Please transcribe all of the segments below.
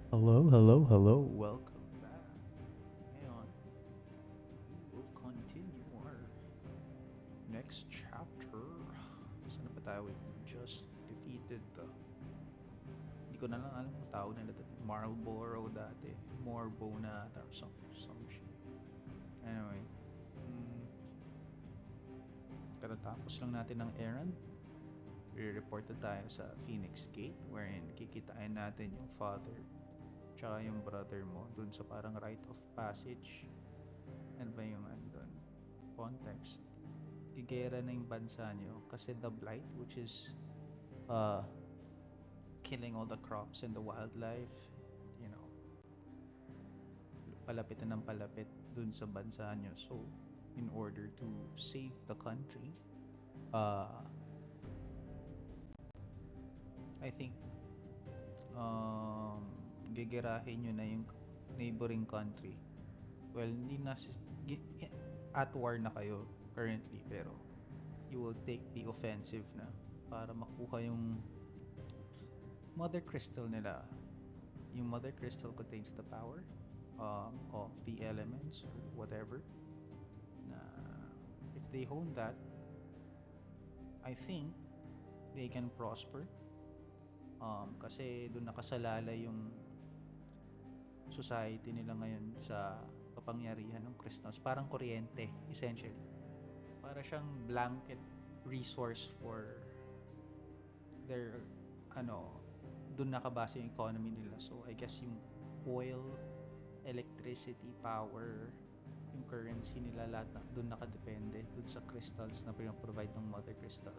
Hello, hello, hello. Welcome back. Ngayon, we will continue our next chapter. Saan na ba tayo? We just defeated the... Hindi ko na lang alam kung tawag nila dati. Marlboro dati. Morbo na ata or some shit. Anyway. Katatapos lang natin ng errand. Re-report na tayo sa Phoenix Gate wherein kikitain natin yung father tsaka yung brother mo dun sa parang rite of passage. Ano ba yung doon? Context. Gigera na yung bansa nyo kasi the blight, which is killing all the crops and the wildlife, you know, palapit na ng palapit dun sa bansa nyo. So, in order to save the country, I think gigerahin nyo na yung neighboring country. Well, hindi na at war na kayo currently, pero you will take the offensive na para makuha yung mother crystal nila. Yung mother crystal contains the power of the elements or whatever. Na if they hone that, I think they can prosper. Kasi doon nakasalala yung society nila ngayon sa kapangyarihan ng crystals. Parang kuryente, essentially. Para siyang blanket resource for their, doon nakabase yung economy nila. So, I guess yung oil, electricity, power, yung currency nila, lahat na, doon nakadepende. Doon sa crystals na pinaprovide ng mother crystal.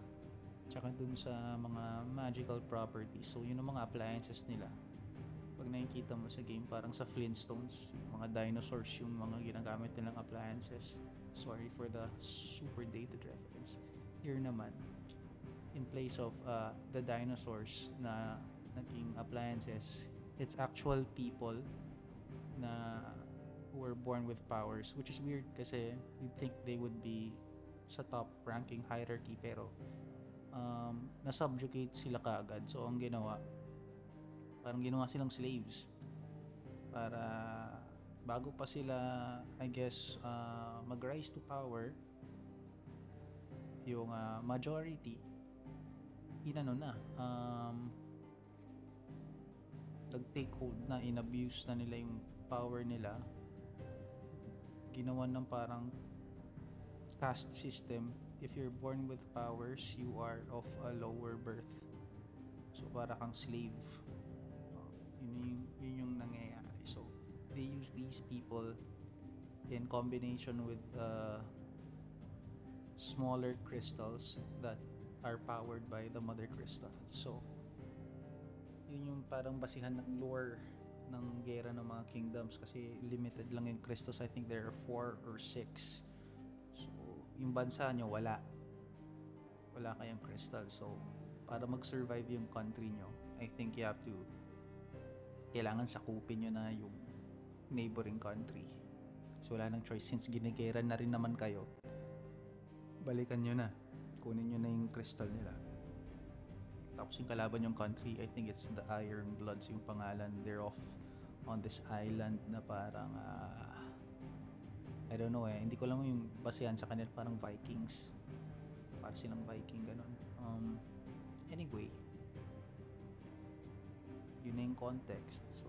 Tsaka doon sa mga magical properties. So, yun ang mga appliances nila. Pag nakikita mo sa game, parang sa Flintstones, yung mga dinosaurs yung mga ginagamit nilang appliances. Sorry for the super dated reference. Here naman, in place of the dinosaurs na naging appliances, it's actual people na who were born with powers, which is weird kasi you'd think they would be sa top ranking hierarchy, pero na-subjugate sila kaagad. So, ang ginawa, parang ginawa silang slaves para bago pa sila, I guess, mag-rise to power, yung majority nag-take hold na, in-abuse na nila yung power nila, ginawa ng parang caste system. If you're born with powers, you are of a lower birth, so para kang slave. Yun yung nangyayari. So, they use these people in combination with smaller crystals that are powered by the mother crystal. So, yun yung parang basihan ng lore ng gera ng mga kingdoms kasi limited lang yung crystals. I think there are 4 or 6. So, yung bansa nyo, wala kayong crystal. So, para mag-survive yung country nyo, I think you have to kailangan sakupin nyo na yung neighboring country. So wala nang choice, since ginigeran na rin naman kayo, balikan nyo na, kunin nyo na yung crystal nila. Tapos yung kalaban yung country, I think it's the Iron Bloods yung pangalan. They're off on this island na parang I don't know hindi ko lang yung basehan sa kanila, parang Vikings, para silang Viking, ganun. Anyway, yun na yung context. So,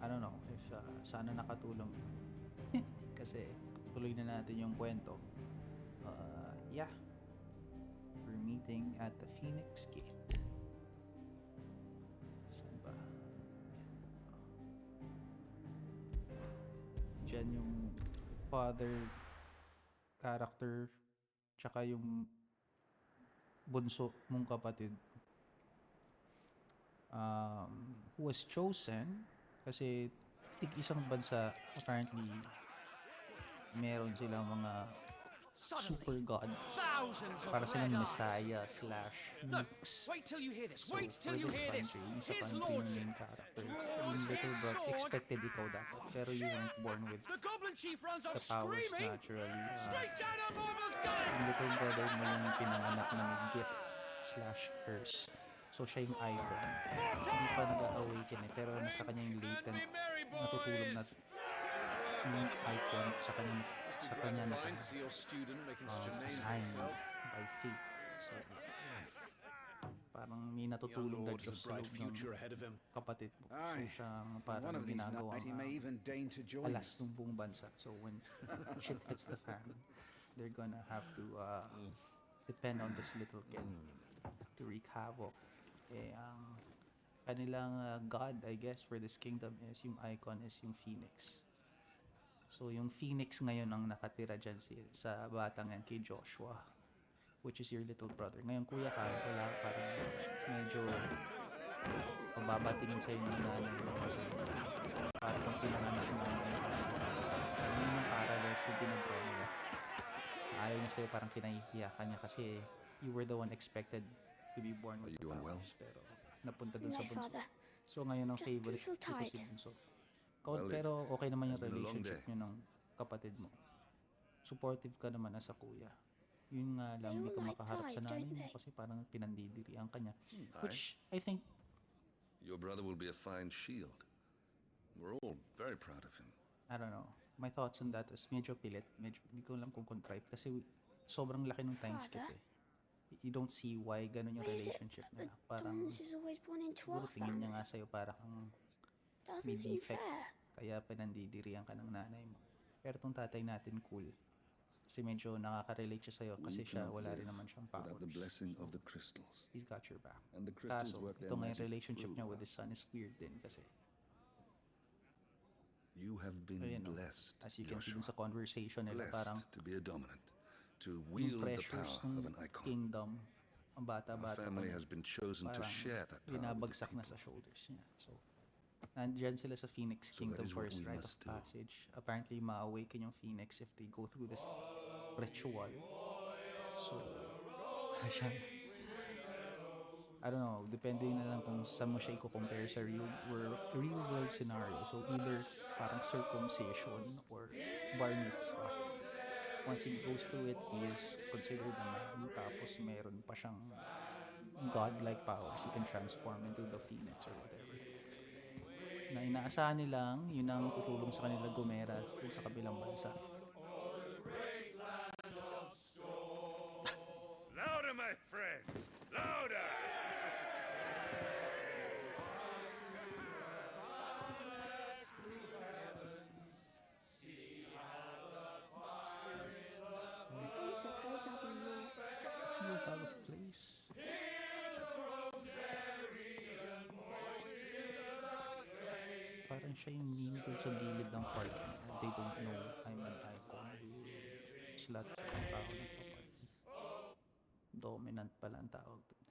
I don't know if sana nakatulong kasi tuloy na natin yung kwento. Yeah, we're meeting at the Phoenix Gate. Saan ba? Diyan yung father character tsaka yung bunso mong kapatid, who was chosen kasi isang bansa apparently meron silang mga super gods, para silang messiah / mix. So for this country, yung sa country ng main character, yung little brother, expected ikaw dapat, pero you weren't born with the powers naturally. Yung little brother mo yung pinanganak na may gift / curse So siya yung icon. Hindi pa nag-awaken eh, pero nasa kanya yung latent natutulog na yung icon sa kanya assigned by fate. So parang may natutulog na Diyos sa loob ng kapatid mo. So siyang parang ginagawang alas ng buong bansa. So when shit hits the fan, they're gonna have to depend on this little kid to wreak havoc. Eh, ang kanilang god, I guess, for this kingdom is yung icon is yung phoenix. So yung phoenix ngayon ang nakatira dyan sa batang yan kay Joshua, which is your little brother. Ngayon, kuya ka, wala, parang medyo pababatingin sa'yo ng nanay mo kasi parang kung pinanganak mo yun yung parallels na dinadraw nila. Ayaw niya sa'yo, parang kinahihiya ka niya kasi you were the one expected to be born with the powers, pero napunta dun sa bunso. So ngayon ang favorite ito si bunso. Pero okay naman yung relationship niyo ng kapatid mo. Supportive ka naman as a kuya. Yun nga lang, hindi ka makaharap sa nanay mo kasi parang pinandidirian ka niya. Which I think your brother will be a fine shield. We're all very proud of him. I don't know. My thoughts on that is medyo pilit. Medyo hindi ko alam kung contrived kasi sobrang laki ng time skip eh. You don't see why ganun yung relationship nila. Parang siguro tingin niya nga sa'yo para kang may defect. Kaya pinandidirian ka ng nanay mo. Pero tong tatay natin cool. Kasi medyo nakaka-relate siya sa'yo kasi siya wala rin naman siyang powers. Without the blessing of the crystals. He's got your back. And the crystals work their magic through us. Ito nga yung relationship niya with his son is weird din kasi. You have been blessed, as you can see sa conversation nila, parang to be a dominant, to wield the power of an icon. Kingdom, ang bata-bata Our family has been chosen to share that power with the people. Na sa shoulders niya. So, nandyan sila sa Phoenix Kingdom for his rite of passage. Apparently, ma-awaken yung Phoenix if they go through this ritual. So, I don't know, depende na lang kung saan mo siya i-compare sa real world scenario. So, either parang circumcision or bar mitzvah. Once he goes through it, he is considered a man. Tapos, meron pa siyang godlike powers. He can transform into the Phoenix or whatever. Na inaasahan nilang yun ang tutulong sa kanila gumera kung sa kabilang bansa. Louder, my friends! Louder! I don't suppose I'll be missed. Feels out of place. Parang siya yung meme dun sa gilid ng park. They don't know I'm an icon. Slot sa tao ng park. Dominant pala ang tawag dun.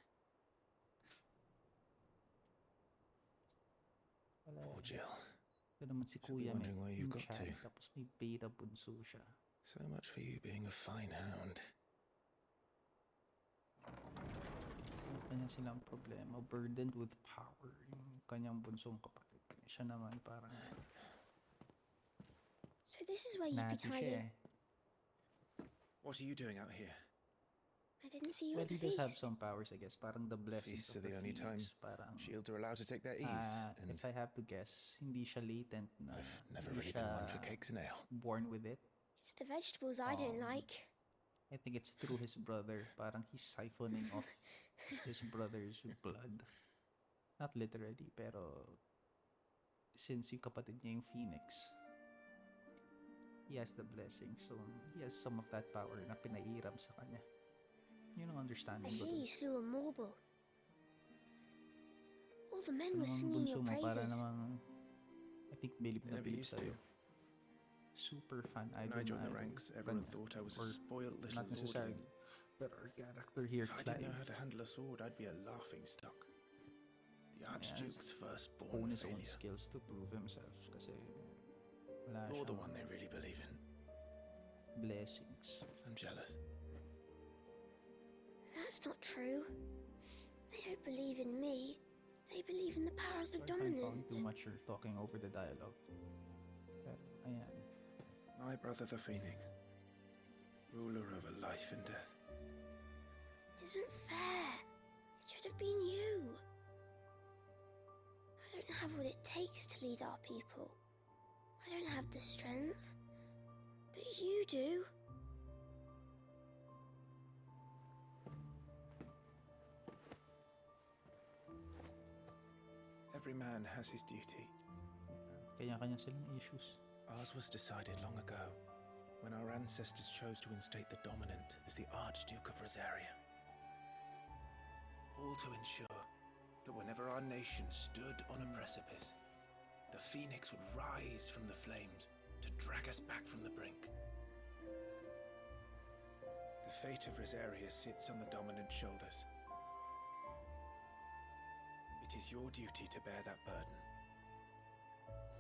Poor Jill. Ito naman si Kuya may child, tapos may beta bunso siya. So much for you being a fine hound. Yung kanya silang problema, burdened with power, yung kanyang bunsong kapatid. Siya naman parang So this is where you've been hiding. What are you doing out here? I didn't see you Well, at he the does feast. have some powers, I guess. Parang the blessings Feasts of are the only time parang, shields are allowed to take their ease. And if I have to guess, hindi siya latent na I've never hindi really been siya one for cakes and ale. born with it. It's the vegetables I don't like. I think it's through his brother. Parang he's siphoning off his brother's blood. Not literally, pero since yung kapatid niya yung Phoenix, he has the blessing. So, he has some of that power na pinairam sa kanya. Yun ang I understanding hear ko dun. you slew a marble. All the men were Anong singing bunso your mo, para praises. namang, I think, bilib na Never bilib used sa'yo. to. Super fan. When I joined the ranks, everyone thought I was a spoiled little Not necessarily. lordling. But our character here, If I didn't know Clive, how to handle a sword, I'd be a laughing stock. The Archduke's firstborn honed his own failure. skills to prove himself kasi wala You're the siyang one they really believe in. blessings. I'm jealous. That's not true. They don't believe in me. They believe in the power of the So I find dominant. too much you're talking over the dialogue. Pero, ayan. My brother the Phoenix, ruler over life and death. It isn't fair. It should have been you. I don't have what it takes to lead our people. I don't have the strength. But you do. Every man has his duty. Kanya-kanya silang issues. Ours was decided long ago, when our ancestors chose to instate the dominant as the Archduke of Rosaria. All to ensure that whenever our nation stood on a precipice, the phoenix would rise from the flames to drag us back from the brink. The fate of Rosaria sits on the dominant's shoulders. It is your duty to bear that burden.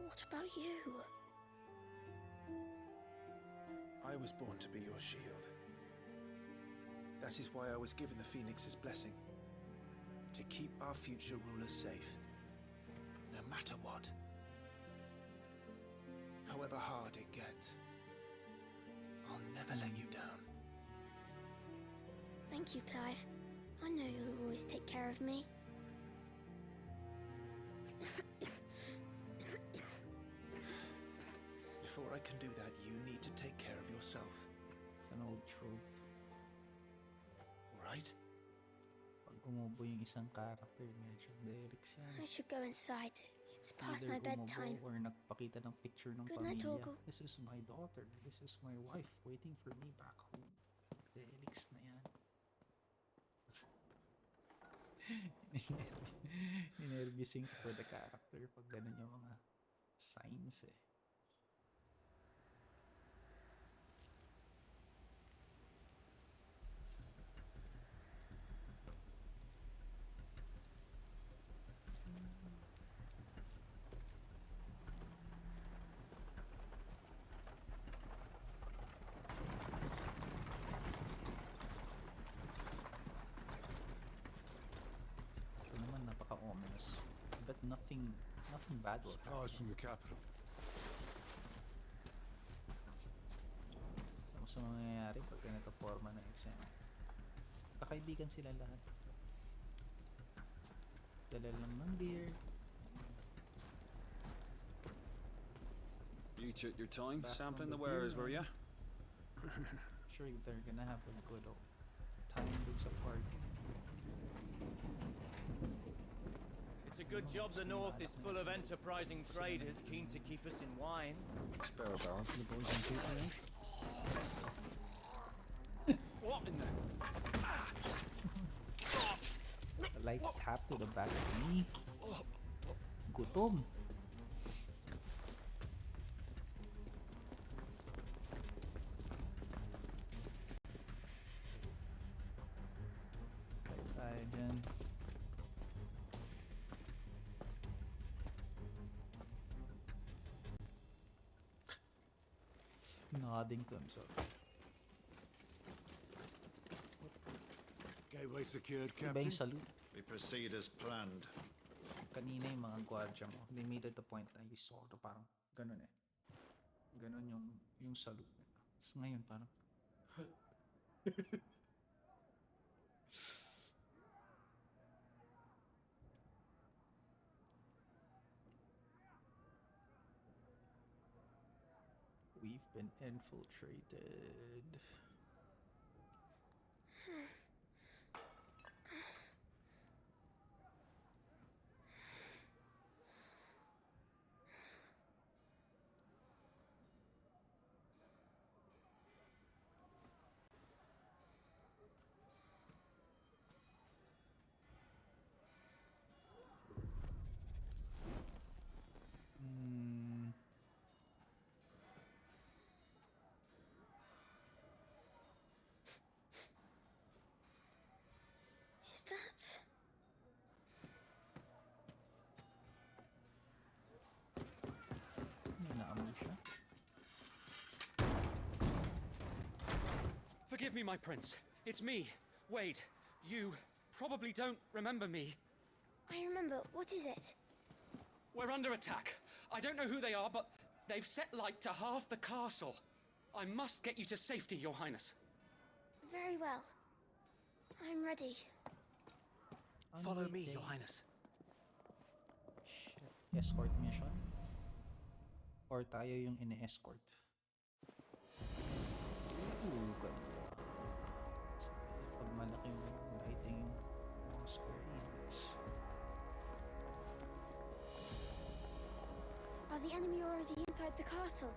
What about you? I was born to be your shield. That is why I was given the Phoenix's blessing. To keep our future rulers safe. No matter what. However hard it gets. I'll never let you down. Thank you, Clive. I know you'll always take care of me. Before I can do that, you need to take care of yourself. It's an old trope. Alright? Pag umubo yung isang character, medyo lyrics yan. I should go inside. It's past Either my bedtime. umubo or nagpakita ng picture ng Good night, pamilya. Togo. This is my daughter. This is my wife waiting for me back home. Lyrics na yan. Ninervising for the character pag ganun yung mga signs eh. Ito naman napaka-ominous. But nothing bad will Supplies happen. from the capital. Ano sa mangyayari pag ganito forma ng exam? Kakaibigan sila lahat. Dala lang ng beer. You took your time Back sampling on the the wares, were bureau. ya? Sure they're gonna have a good old time dun sa party. It's a good job the North is full of enterprising traders keen to keep us in wine. Spare a barrel for the boys on foot, eh? What in the... A light tap to the back of me. Gutom. Tayo dyan. Nodding to himself. Gateway secured, Iba Captain. yung salute. We proceed as planned. Kanina yung mga gwardiya mo, they made it the point na you saw to parang ganun eh. Ganun yung salute nila. Tapos ngayon parang we've been infiltrated. Hmm. Is that... May naamoy siya. Forgive me, my prince. It's me, Wade. You probably don't remember me. I remember. What is it? We're under attack. I don't know who they are, but they've set light to half the castle. I must get you to safety, Your Highness. Very well. I'm ready. Follow me, Amazing. Your Highness. Shit. Escort mission? Or tayo yung ine-escort? Ooh, ganda. Pag malaking lighting mga screens. Are the enemy already inside the castle?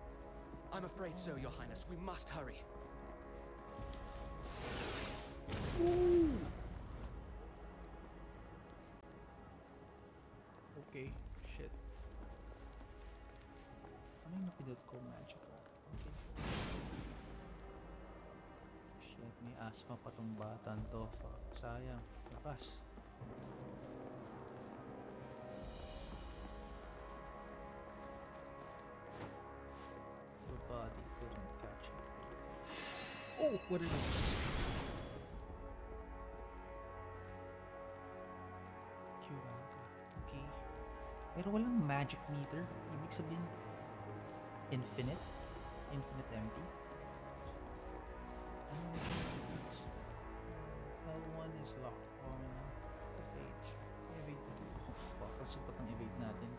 I'm afraid so, Your Highness. We must hurry. Okay, shit. Ano yung napindot ko? Magic. Okay. Shit, may asthma pa tong batan to. Fuck, sayang. Lakas. The body couldn't catch it. Oh, what is it? Curaga. Okay. Pero walang magic meter. Ibig sabihin, infinite? Infinite empty? L1 is locked on the page. Evade. Oh fuck, kasupat ang evade natin.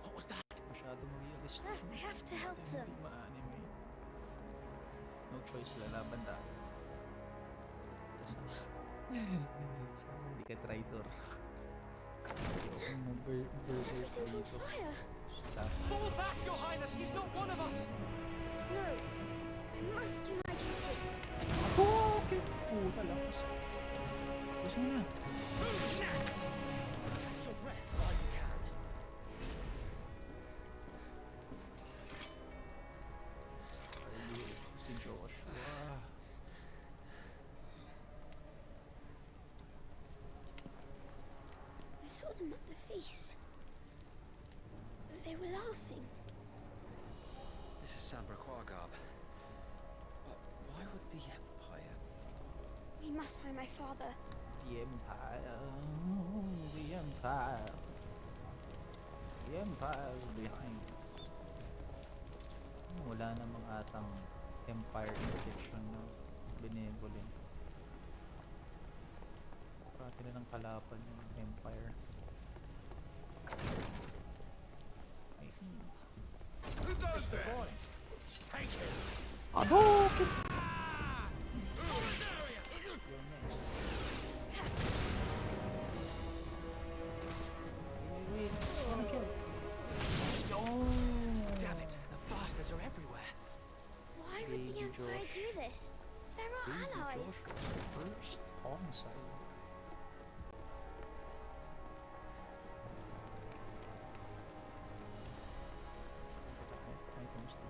What was that? Masyadong realistic. I have to help them. Hindi ma-anime. No choice, lalaban tayo. Sana hindi ka traitor. Yung berserk Everything's on dito. fire. Staff. Fall back, Your Highness! He's not one of us! No, I must do my duty. Oh, okay. Puta, lakas. Tapos mo na. Who's next? Catch your breath while you can. Si Joshua. I saw them at the feast. They were laughing. This is Sambraquagab. But why would the Empire... We must find my father. The Empire. The Empire. The Empire's behind us. Wala namang atang Empire in fiction na benevolent. Parati na ng kalaban yung Empire. I think. Who goes there? Take it! Hadouken! Move this area! You're next. Wait, it's gonna kill. Damn it! The bastards are everywhere! Why would the Baby Empire Josh. do this? They're our Baby allies. Joshua's first homicide. Items na.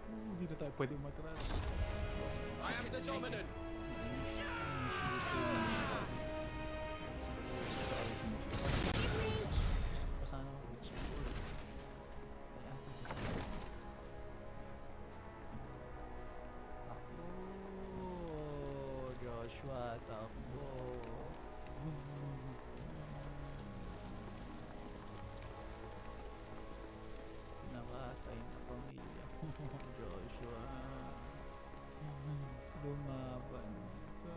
Hindi na tayo pwede matras. I am the dominant! Joshua, takbo. Nakatay na pamilya ko, Joshua. Lumaban ka.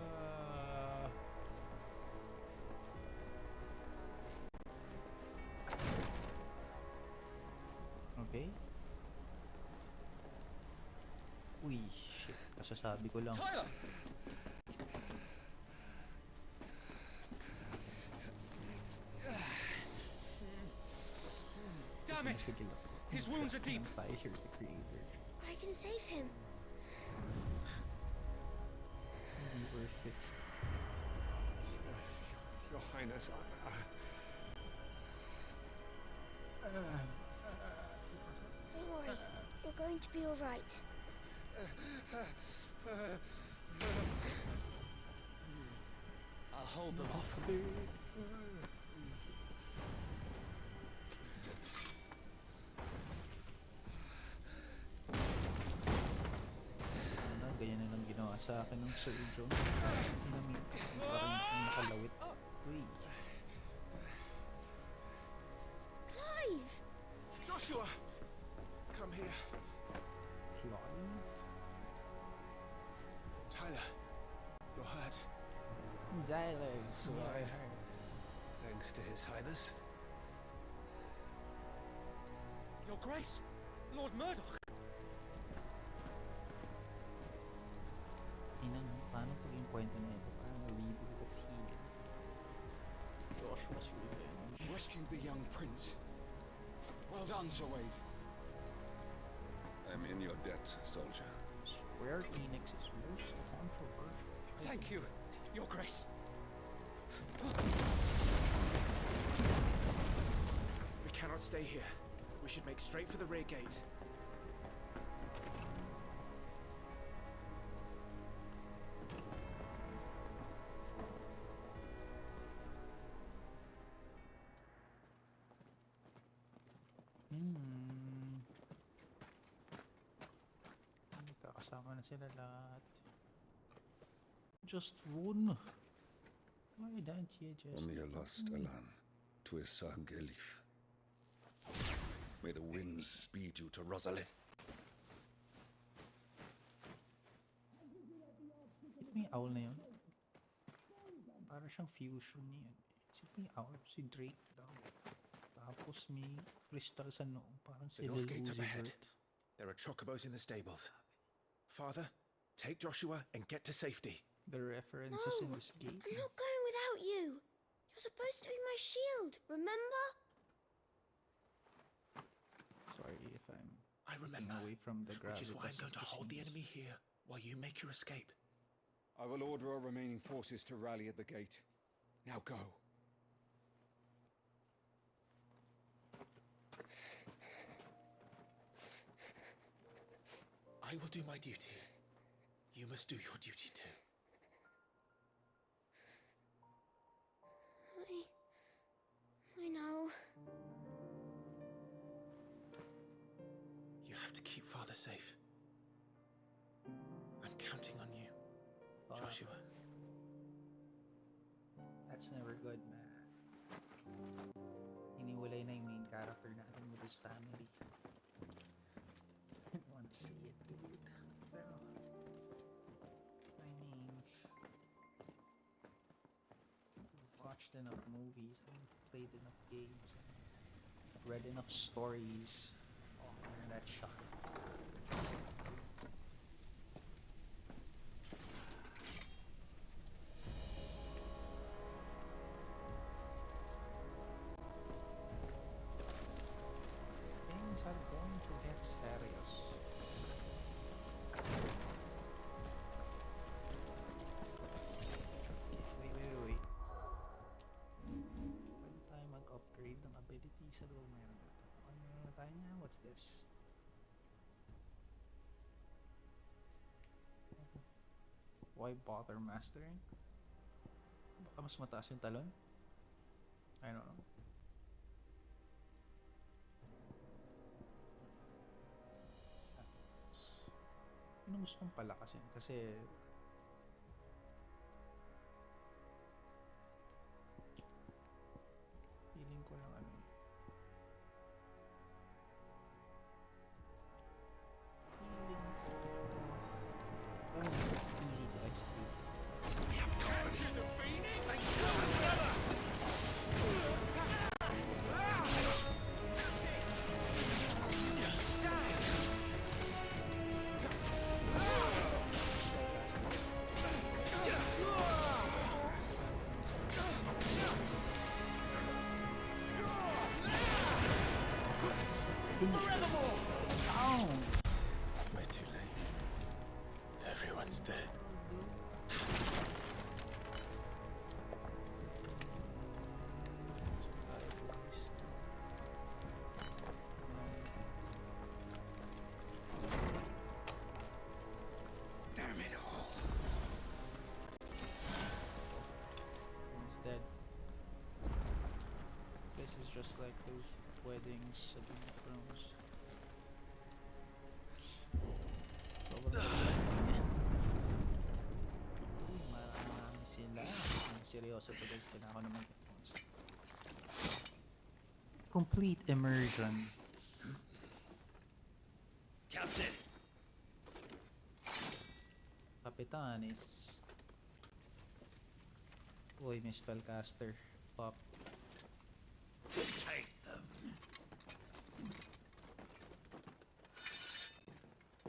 Okay. Uy, shit. Kasasabi ko lang. Tyler! Damn it! His wounds are deep. Empire the creator. I can save him. Hindi worth it. Your Highness, Don't worry. You're going to be all right. I'll hold them off. Ano, ganyan na lang ginawa sa akin ng surgeon. Hinamit. Parang nakalawit. Uy. Clive! Joshua! Come here. Clive? Tyler. survive. Thanks to His Highness. Your Grace, Lord Murdoch. Inang, paano pag yung kwento na ito? Parang a reboot of Healer. Joshua's Revenge. Rescued the young prince. Well done, Sir Wade. I'm in your debt, soldier. Square Enix's most controversial. Thank you, Your Grace. We cannot stay here. We should make straight for the rear gate. Kakasama na sila lahat. Just run. Why don't you just... Only a lost Alan to Gelif. May the winds speed you to Rosalith. Sino yung owl na yun? Para siyang fusion niyan. Sino yung owl? Si Drake daw. Tapos may crystal sa noo. Parang si The Lil north gate's up Uzi ahead. Vert. There are chocobos in the stables. Father, take Joshua and get to safety. The references in No, this game. I'm not going without you. You're supposed to be my shield, remember? Sorry if I'm I looking remember, away from the which is why I'm gravitas going of to hold the scenes. enemy here while you make your escape. I will order our remaining forces to rally at the gate. Now go. I will do my duty. You must do your duty too. I know. You have to keep Father safe. I'm counting on you, Fuck. Joshua. That's never good, man. Iniwalay na yung main character natin with his family. I don't wanna see it, dude. Pero, I mean, I've watched enough movies, I've played enough games, read enough stories. Oh, man, that shot. Things are going to get serious. Wait. Pwede tayo mag-upgrade ng ability sa loob meron natin. Ano na tayo niya? What's this? Why bother mastering? Baka mas mataas yung talon? I don't know. Yun ang gusto kong palakasin kasi feeling ko lang ano it's easy to execute. Down! We're too late. Everyone's dead. Damn it all. He's dead. This is just like those weddings sa Game of Thrones. Sobrang marami sila. Seryoso to guys, kailangan ko naman complete immersion. Captain! Kapitanis. Uy, may spellcaster. Pop. Take them.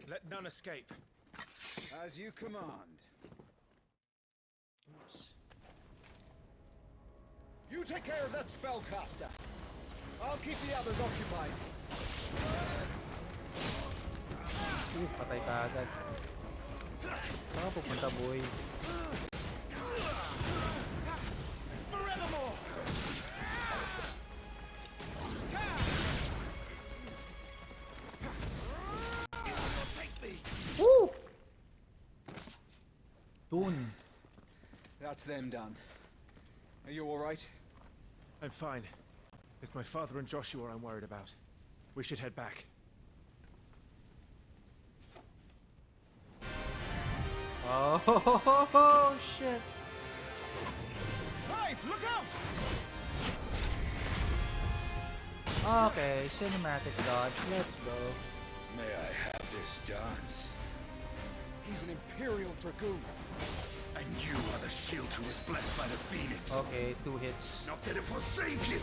Let none escape. As you command. Oops. You take care of that spellcaster. I'll keep the others occupied. Patay ka agad. Saan ka pupunta, boy? Forevermore. Take me. Woo! Dun. That's them done. Are you all right? I'm fine. It's my father and Joshua I'm worried about. We should head back. Oh, shit. Clive, look out! Okay, cinematic dodge. Let's go. May I have this dance? He's an Imperial Dragoon. And you are the shield who was blessed by the Phoenix. Okay, 2 hits. Not that it will save you.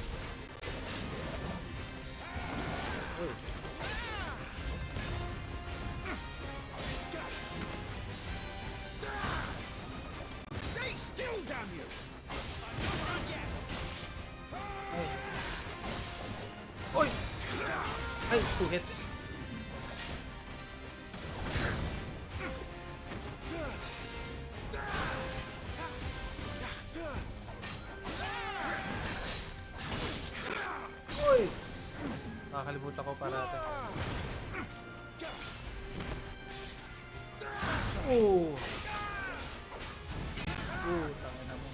Uy. Stay still, damn you! Uy! Ay, 2 hits. Uy! Nakakalimutan ko parate. Oh! Tangina mo.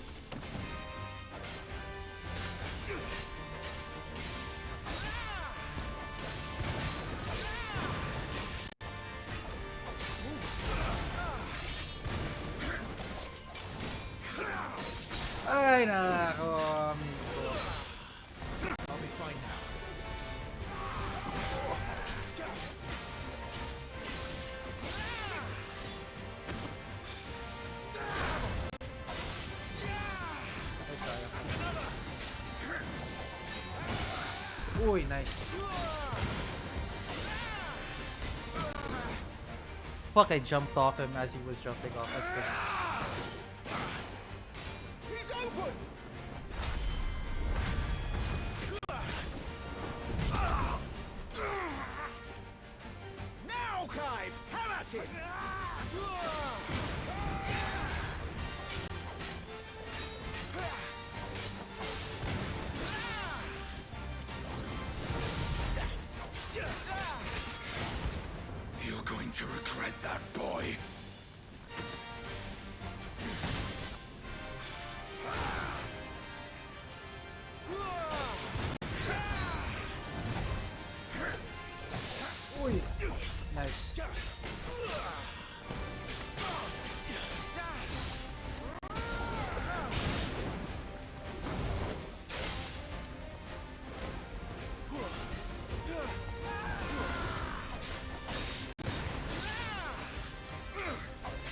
Ay, nako. I'll be fine now. Ay, sayang. Uy, nice. Fuck, I jumped off him as he was jumping off. That's the... He's open! Now, Clive! Have at it! You're going to regret that, boy. Uy, nice.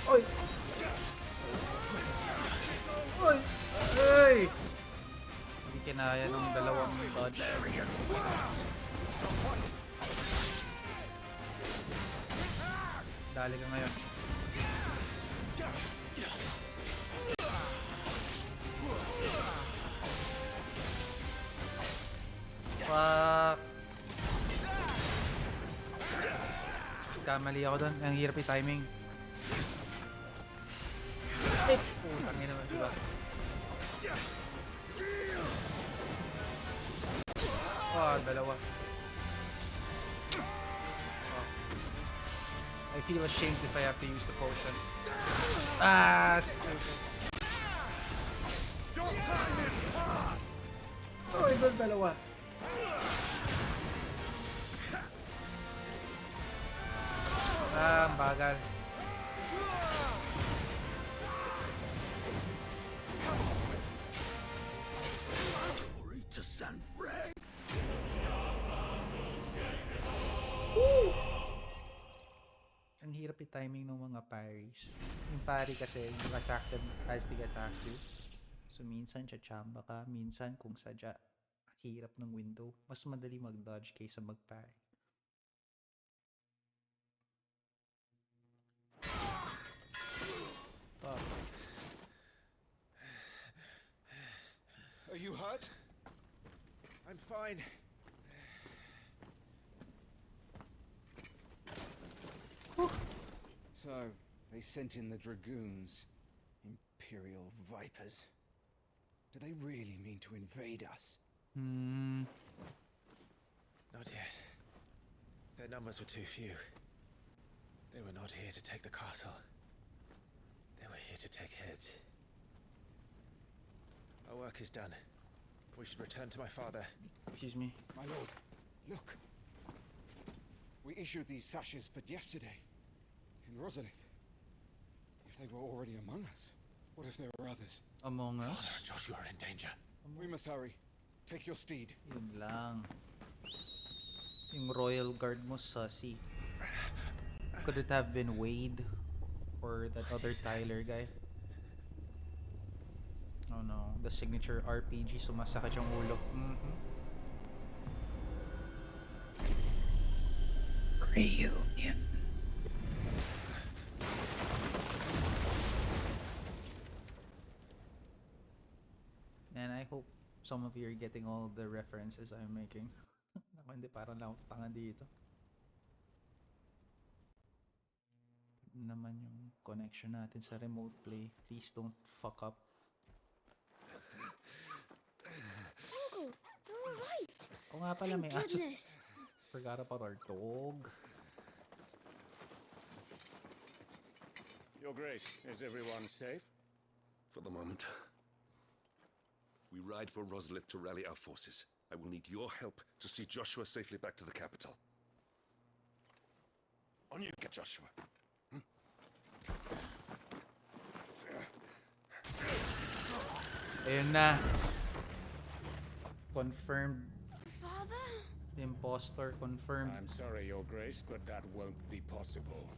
Uy! Uy! Ay! Hindi kinaya ng dalawang dodge. Dali ka ngayon. Fuck! Kamali ako doon. Ang hirap yung timing. Ay! Putang ina naman, diba? Oh, dalawa. I feel ashamed if I have to use the potion. Ah, stupid. Your time is past! Oh, ibang dalawa. Ah, ang bagal. Glory to San Reg. Ang hirap i-timing ng mga parries. Yung parry kasi, you attack them as they attack you. So minsan chachamba ka, minsan kung sadya hirap ng window, mas madali mag-dodge kaysa mag-parry. Oh. Are you hurt? I'm fine. So, they sent in the Dragoons. Imperial vipers. Do they really mean to invade us? Not yet. Their numbers were too few. They were not here to take the castle. They were here to take heads. Our work is done. We should return to my father. Excuse me. My lord, look. We issued these sashes but yesterday. In Rosalith. If they were already among us, what if there were others? Among Father us? and Joshua are in danger. We must hurry. Take your steed. Yun lang. Yung royal guard mo sussy. Could it have been Wade or that other Tyler guy? Oh no, the signature RPG, sumasakit yung ulo. Reunion. And I hope some of you are getting all the references I'm making. Ako hindi, parang lang ako tanga dito. Naman yung connection natin sa remote play. Please don't fuck up. Uncle, you're alright. O nga pala, may Thank aso. goodness. Forgot about our dog. Your Grace, is everyone safe? For the moment. We ride for Rosalith to rally our forces. I will need your help to see Joshua safely back to the capital. On you get, Joshua. Ayun na. Confirmed. Father? Imposter confirmed. I'm sorry, Your Grace, but that won't be possible.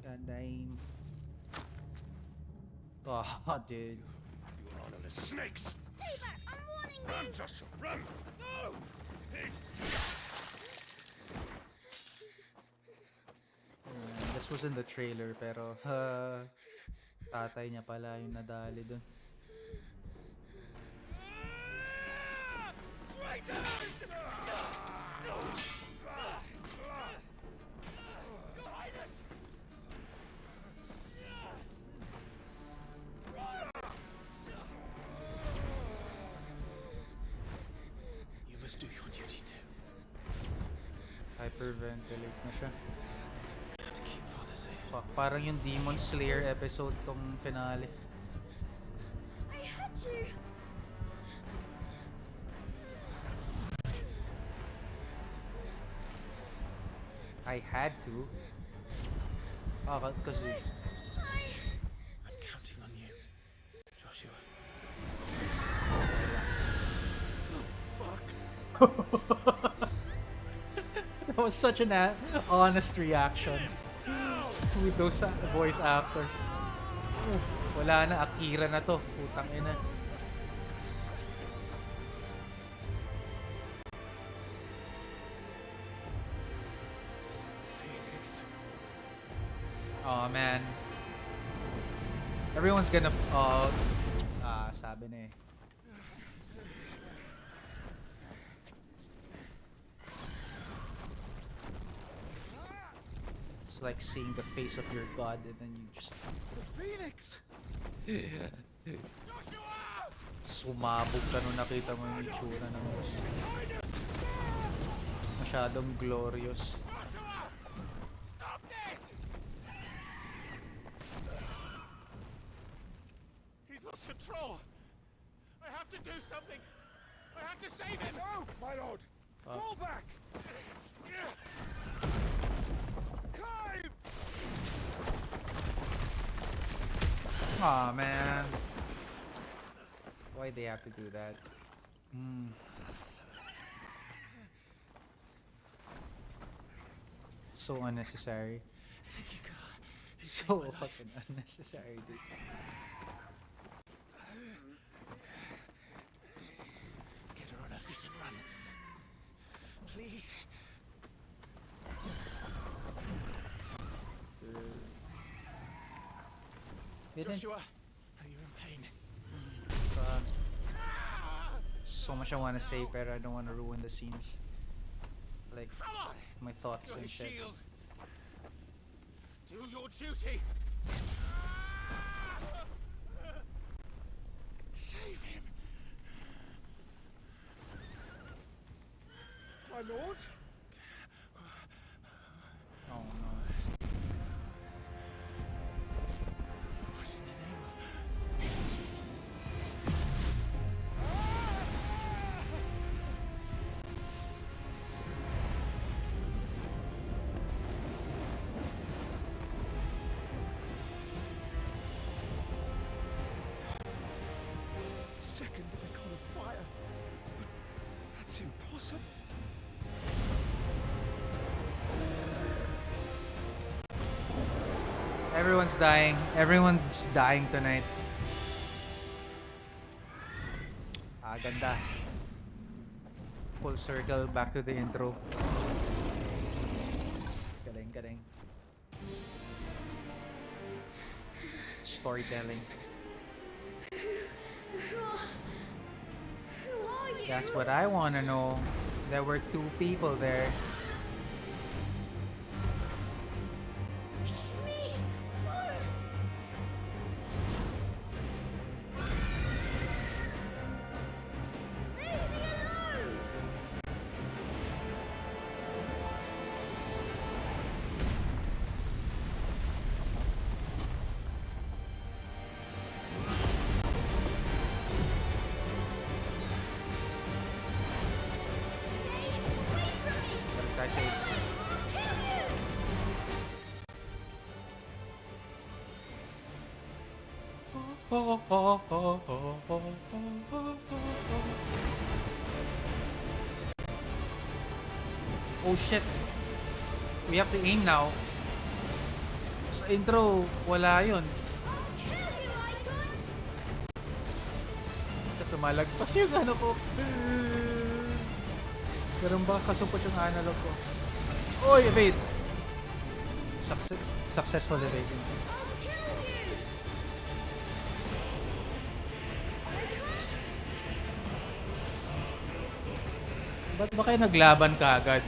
God damn. Oh, dude. You honorless snakes! Stay back! I'm warning Run, you! Joshua, run! No! This was in the trailer, pero tatay niya pala yung nadali dun. You must do your duty too. Hyperventilate na siya. We have to keep father safe. Fuck, parang yung Demon Slayer episode tong finale. I had to. I had to. Kasi I'm counting on you, Joshua. that was such an honest reaction with those voice actor. Oof, wala na, Akira na to. Putang ina. Phoenix. Oh man. Everyone's gonna sabi na eh. It's like seeing the face of your god and then you just Phoenix! sumabog ka nung nakita mo yung itsura ng boss. Masyadong glorious. Stop this! He's lost control. I have to do something. I have to save him. No, my lord! Fall back! Clive! Aw, man. Why'd they have to do that? So unnecessary. Thank you, God. You saved So my life. fucking unnecessary, dude. Please. Didn't Joshua, are you in pain? so much I want to say, but I don't want to ruin the scenes. Like Come on! my thoughts You're and his shit. shield. Do your duty. Save him. My lord? Oh no. What in the name of... Second icon of fire. That's impossible. Everyone's dying. Everyone's dying tonight. Ganda. Full circle back to the intro. Galing, galing. Storytelling. Who are you? That's what I want to know. There were two people there. It's me. No. Leave me alone. Stay away from me. Balik tayo sa I'll kill you. Oh shit. We have to aim now. Sa intro, wala yun. I'll kill you, Icon. Sa tumalagpas yung ano ko. Ganun ba kasupot yung analog ko? Oy, evade! Successful evading. I'll kill you. Icon. Ba't ba kayo naglaban kaagad?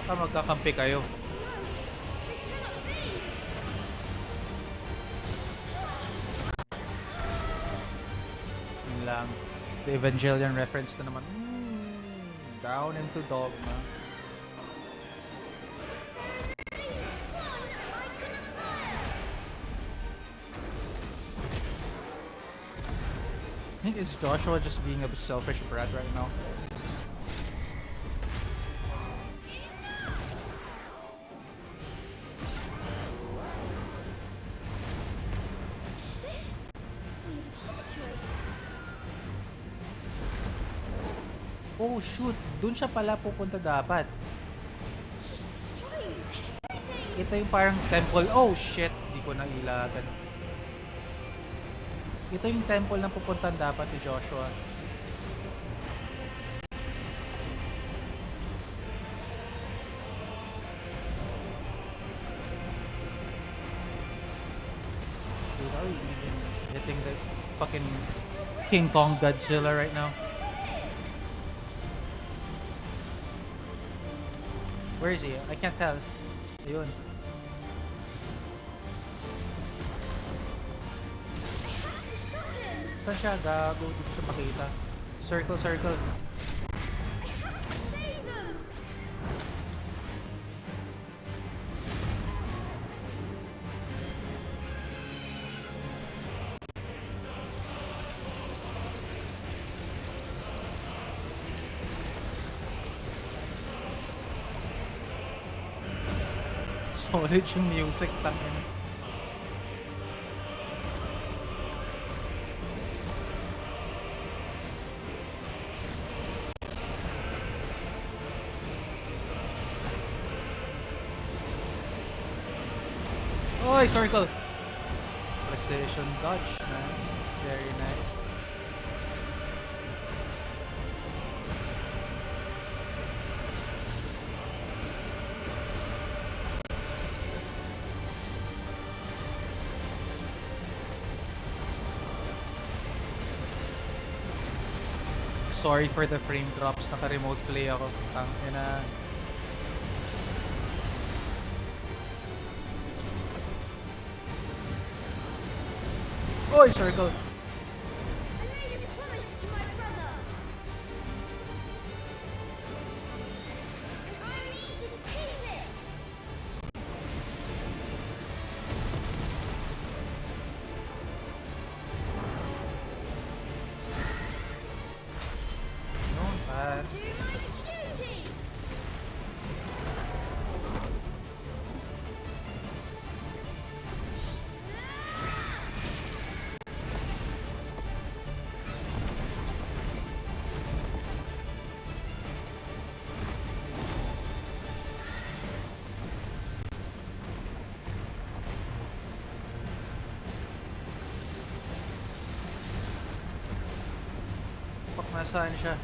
Baka magkakampi kayo. This cannot be. Yun lang. The Evangelion reference na naman. Down into dogma. There's only one Icon of Fire. Is Joshua just being a selfish brat right now? Is this the repository? Oh shoot, dun siya pala pupunta dapat. He's destroying everything. Ito yung parang temple. Oh shit, di ko nailagan. Ito yung temple na pupuntan dapat ni Joshua. Dude, are we even hitting the fucking King Kong Godzilla right now? Where is he? I can't tell. Ayun. I have to stop him. Saan siya? Gago. Dito siya makita. Circle, circle. I have to save them. Solid yung music. Tangin. Oy, circle. Precision dodge. Nice. Very nice. sorry for the frame drops. Naka-remote play ako. Tangina. Oy, circle. I made a promise to my brother. And I mean to keep it. Yun, par. To my duty. Fuck, nasaan siya?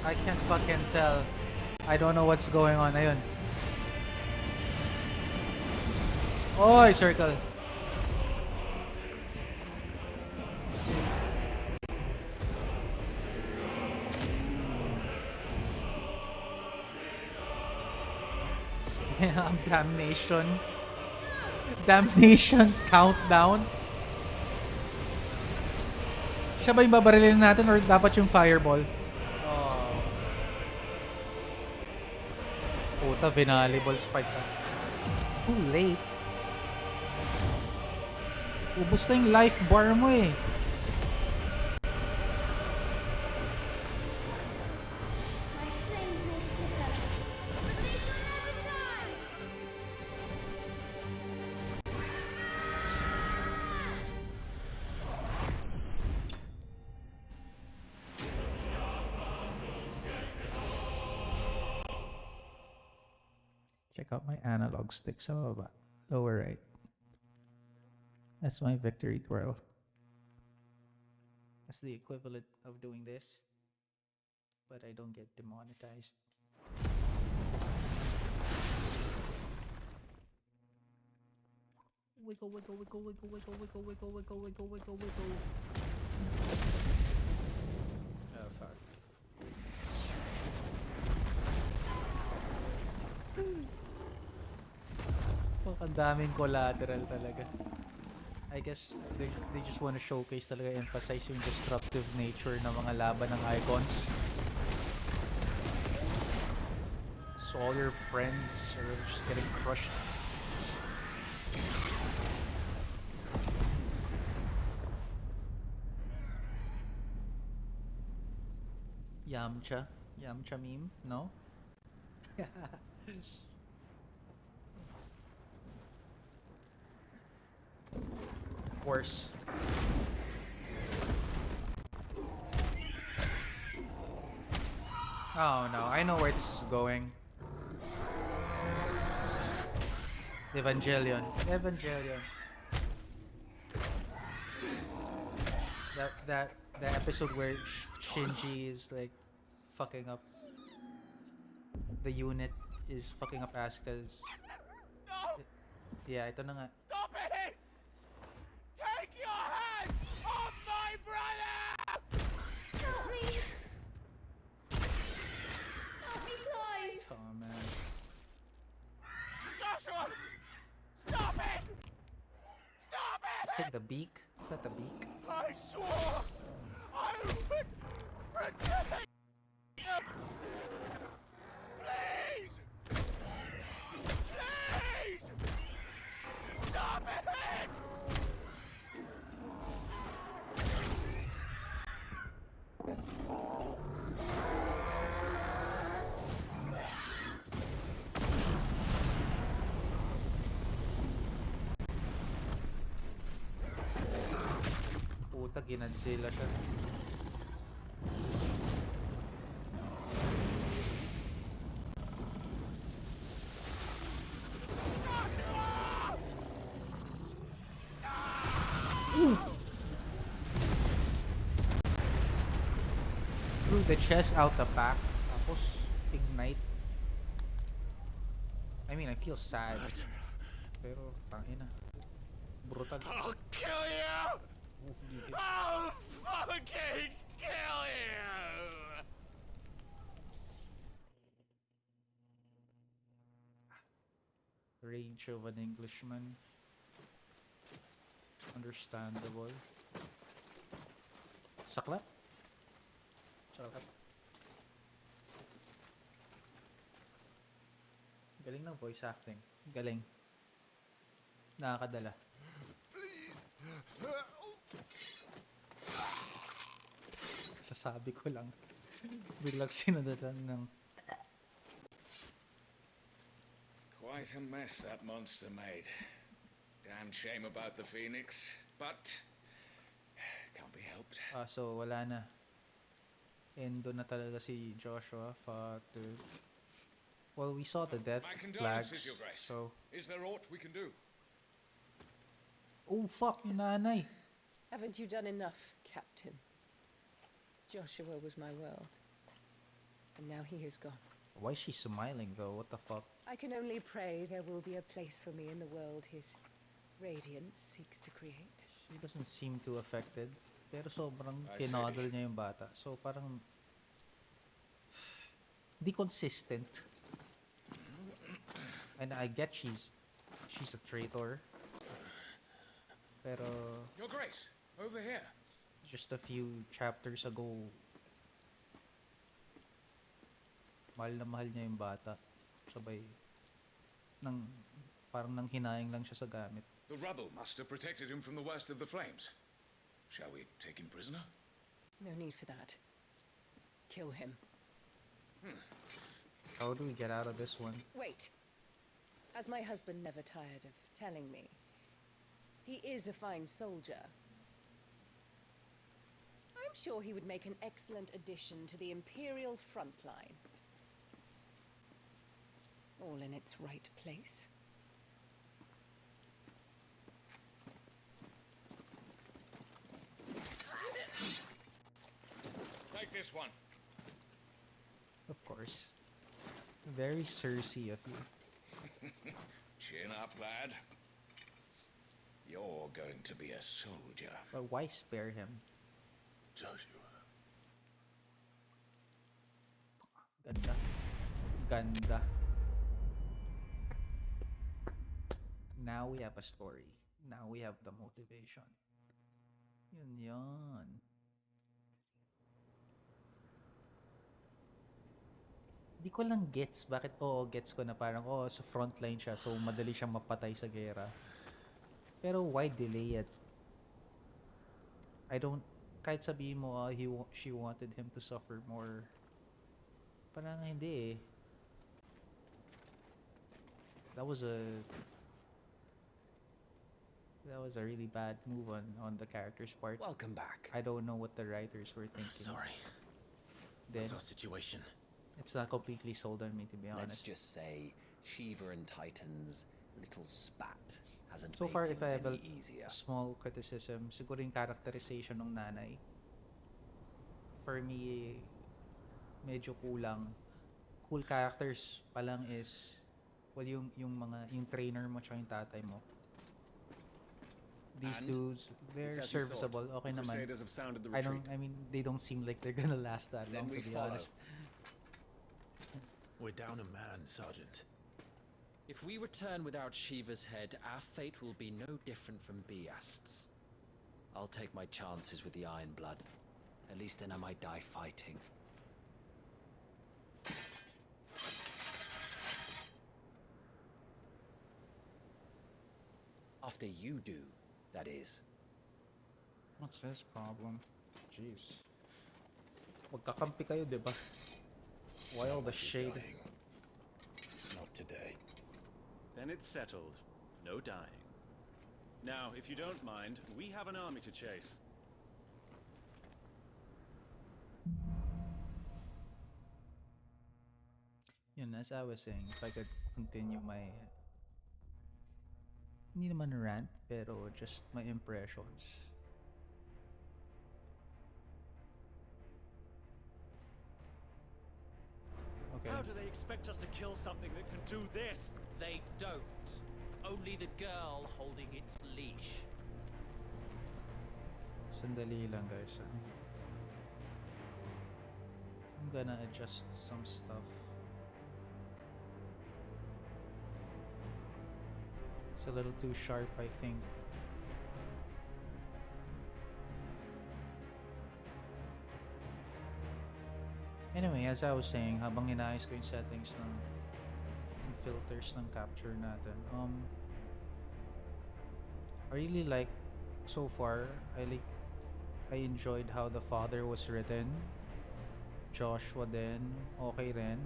I can't fucking tell. I don't know what's going on. Ayun. Oy, circle. Damnation. Damnation countdown. Siya ba yung babarilin natin or dapat yung fireball? Oh. Puta, binaliball spike. Too late. Ubus na yung life bar mo eh. My flames may flicker, but they shall never die. Check out my analog stick sa baba. Lower right. That's my victory twirl. That's the equivalent of doing this. But I don't get demonetized. Wiggle, wiggle, wiggle, wiggle, wiggle, wiggle, wiggle, wiggle, wiggle, wiggle, wiggle. Oh, fuck. Fuck, ang daming collateral talaga. I guess they just want to showcase talaga, emphasize yung disruptive nature ng mga laban ng icons. So all your friends are just getting crushed. Yamcha? Yamcha meme? No? Of course. Oh no, I know where this is going. Evangelion. Evangelion. The episode where Shinji is like fucking up. The unit is fucking up Asuka's. No! Yeah, ito na nga. Stop it! Take your hands off my brother! Help me. Help me, Clive. Oh man. Joshua! Stop it! Stop it! Take the beak. Is that the beak? I swore I would protect you! Please! Please! Stop it! Puta, ginadzilla siya. Through the chest, out the back. Tapos, ignite. I mean, I feel sad. Pero, tangina. Brutal. I'll kill you! Gigit. I'll fucking kill you! Rage of an Englishman. Understandable. Saklap? Saklap. Galing ng voice acting. Galing. Nakakadala. Sasabi ko lang. Biglang sinadatan ng... Quite a mess that monster made. Damn shame about the Phoenix, but can't be helped. So wala na. Endo na talaga si Joshua. Fuck, dude. Well, we saw the death My flags. condolences, Your Grace. So... Is there aught we can do? Oh, fuck, yung nanay. Haven't you done enough, Captain? Joshua was my world. And now he is gone. Why is she smiling, though? What the fuck? I can only pray there will be a place for me in the world his radiance seeks to create. She doesn't seem too affected. Pero sobrang I see. kinodel niya yung bata. So parang... Di consistent. And I get she's a traitor. Pero... Your Grace, over here. Just a few chapters ago, mahal na mahal niya yung bata. Sabay, parang nang hinayang lang siya sa gamit. The rubble must have protected him from the worst of the flames. Shall we take him prisoner? No need for that. Kill him. How do we get out of this one? Wait. As my husband never tired of telling me, he is a fine soldier. I'm sure he would make an excellent addition to the Imperial front line. All in its right place. Take this one. Of course. Very Cersei of you. Chin up, lad. You're going to be a soldier. But why spare him? Joshua. Ganda. Ganda. Now we have a story. Now we have the motivation. Yun. Di ko lang gets bakit gets ko na parang sa frontline siya so madali siyang mapatay sa gera. Pero why delay it? I don't kahit sabihin mo she wanted him to suffer more. Parang hindi eh. That was a really bad move on the character's part. Welcome back. I don't know what the writers were thinking. Sorry. Then What's our situation? it's not completely sold on me, to be honest. Let's just say Shiva and Titan's little spat hasn't So made far, if I things have any easier. a small criticism, siguro yung characterization ng nanay. For me, medyo kulang. Cool characters pa lang is, well, yung trainer mo tsaka yung tatay mo. These And? dudes, they're It's as you serviceable. thought. Okay The naman. Crusaders have sounded the retreat. I mean, they don't seem like they're gonna last that Then long, we to be follow. honest. We're down a man, Sergeant. If we return without Shiva's head, our fate will be no different from Beast's. I'll take my chances with the Iron Blood. At least then I might die fighting. After you do, that is. What's his problem? Jeez. Magkakampi kayo, diba? Why all the shade? Dying. Not today. Then it's settled. No dying. Now, if you don't mind, we have an army to chase. Yun, as I was saying, if I could continue my... Hindi naman rant, pero just my impressions. Okay. How do they expect us to kill something that can do this? They don't. only the girl holding its leash. Sandali lang guys. I'm gonna adjust some stuff. It's a little too sharp, I think. Anyway, as I was saying, habang inaayos ko yung settings ng yung filters ng capture natin, I really like, so far, I enjoyed how the father was written. Joshua din, okay rin.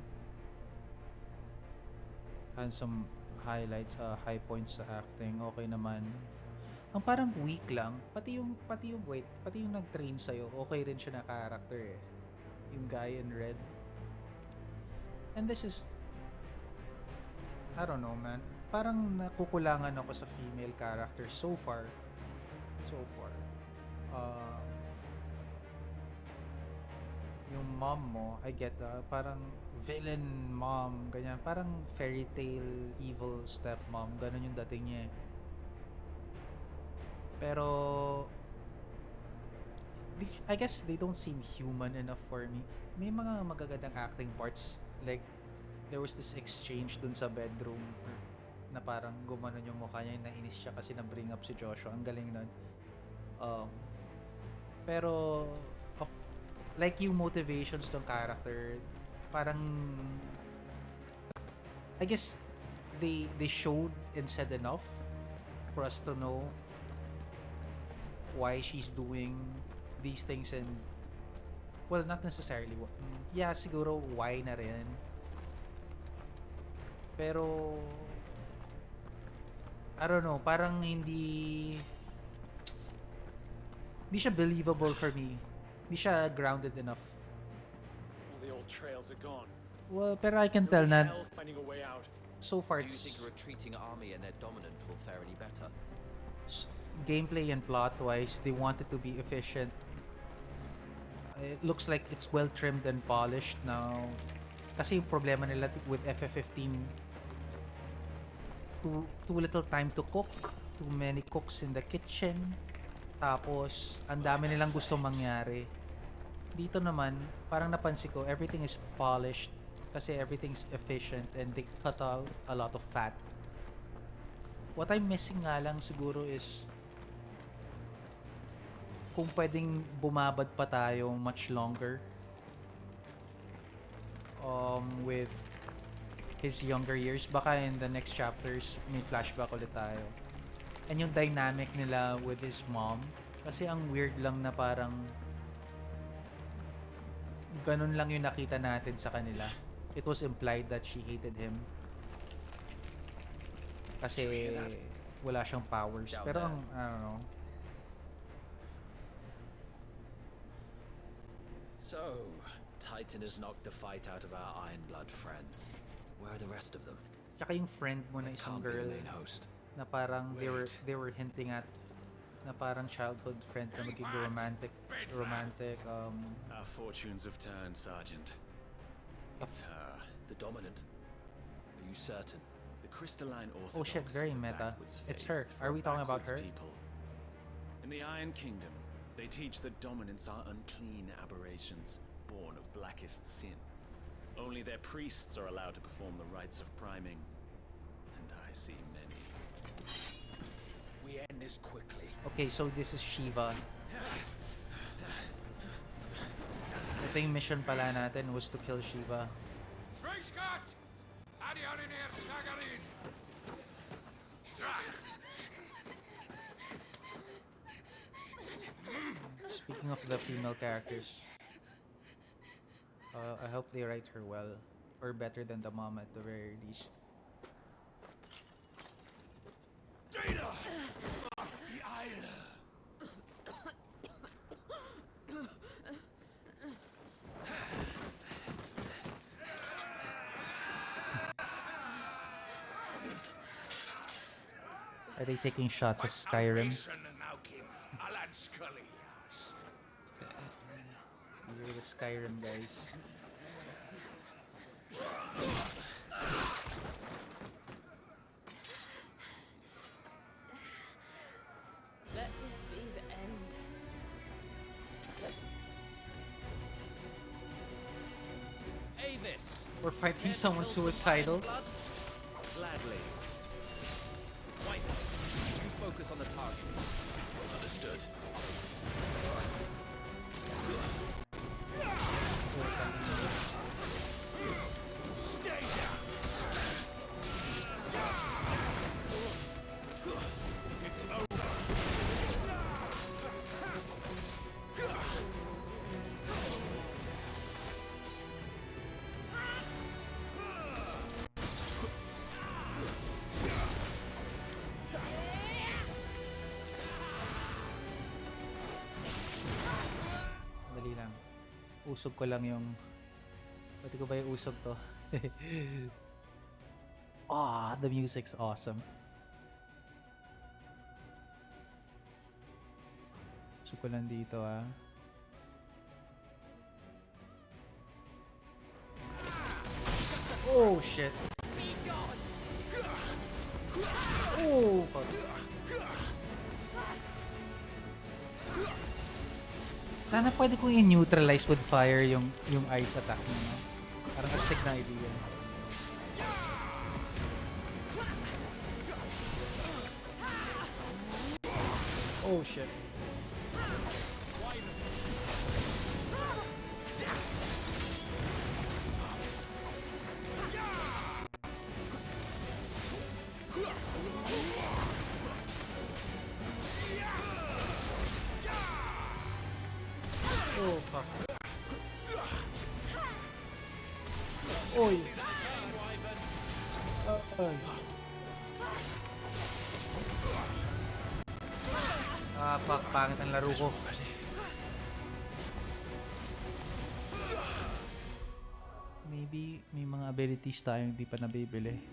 And some highlights, high points sa acting, okay naman. Ang parang weak lang, pati yung nag-train sa'yo, okay rin siya na character eh. Yung guy in red. And this is, I don't know man, parang nakukulangan ako sa female character so far. Yung mom mo, I get parang villain mom, ganyan, parang fairy tale evil stepmom, ganun yung dating niya eh. Pero I guess they don't seem human enough for me. May mga magagandang acting parts, like there was this exchange dun sa bedroom na parang gumanon yung mukha niya, nainis siya kasi na-bring up si Joshua. Ang galing nun. Pero like yung motivations ng character, parang I guess they showed and said enough for us to know why she's doing these things, and well, not necessarily yeah, siguro why na rin, pero I don't know, parang hindi siya believable for me. Hindi siya grounded enough. All the old trails are gone. Well, pero I can tell na Finding a way out. so far Do you it's think a retreating army and their dominant will fare any better? gameplay and plot wise, they wanted to be efficient. It looks like it's well trimmed and polished now. Kasi yung problema nila with FF15, too little time to cook, too many cooks in the kitchen, tapos ang dami nilang gusto mangyari. Dito naman, parang napansin ko, everything is polished kasi everything's efficient and they cut out a lot of fat. What I'm missing nga lang siguro is kung pwedeng bumabad pa tayo much longer with his younger years. Baka in the next chapters may flashback ulit tayo. And yung dynamic nila with his mom, kasi ang weird lang na parang ganun lang yung nakita natin sa kanila. It was implied that she hated him kasi wala siyang powers. Pero ang, I don't know. So, Titan has knocked the fight out of our Ironblood friends. Where are the rest of them? Tsaka yung friend mo na isang girl na parang they were hinting at na parang childhood friend na maging romantic. Our fortunes have turned, Sergeant. It's her. The dominant. Are you certain? The crystalline orthodox. Oh shit, very meta. It's her. Are we talking about her? People. In the Iron Kingdom, they teach that dominants are unclean aberrations, born of blackest sin. Only their priests are allowed to perform the rites of priming, and I see many. We end this quickly. Okay, so this is Shiva. Ito yung mission pala natin, was to kill Shiva. Speaking of the female characters, I hope they write her well, or better than the mom at the very least. Data must be iron. Are they taking shots at Skyrim? You're the Skyrim guys. Davis. Or fighting Care to someone kill some suicidal. Iron Blood? Gladly. White, you focus on the target. Understood. Stay down. It's over. Dali lang. Usog ko lang yung... Pati ko ba yung usog to? Ah, the music's awesome. Usog ko lang dito ah. Oh shit. Oh fuck. Sana pwede kong i-neutralize with fire yung ice attack niya. Parang astig na idea. Oh shit. Oh fuck. Oy. Ay. Ah, fuck, pangit ang laro ko. Maybe may mga abilities tayong hindi pa nabibili.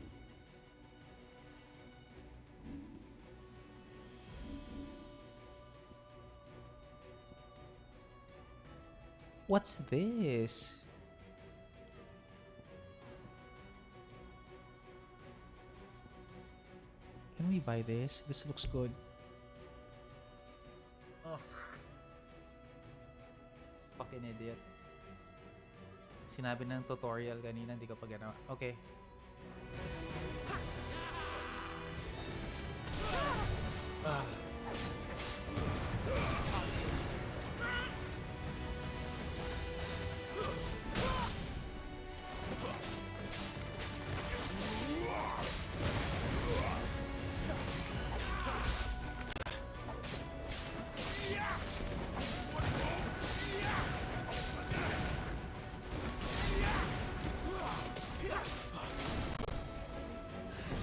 What's this? Can we buy this? This looks good. Oh. Fucking idiot. Sinabi ng tutorial kanina, hindi ko pa ganawa. Okay. Ah.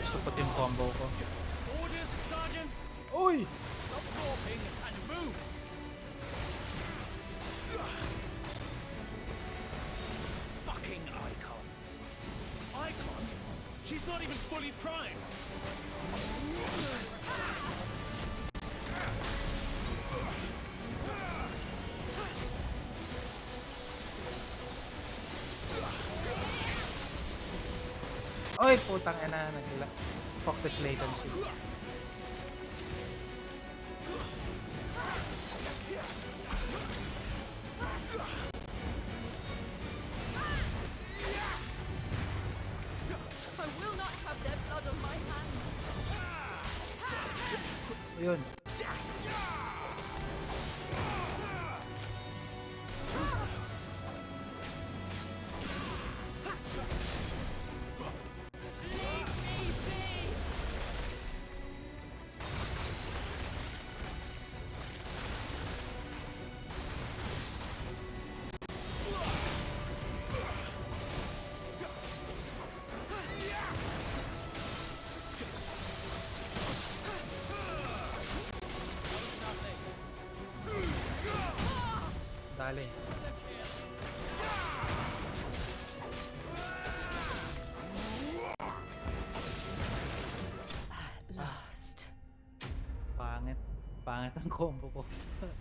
Gusto pati yung combo ko. Orders, Sergeant. Uy! Stop warping and move. Fucking icons. Icon? She's not even fully primed. Oy, putang ina, fuck this latency. I will not have their blood on my hands. Ayun. Dali. Last. Pangit. Pangit ang combo ko.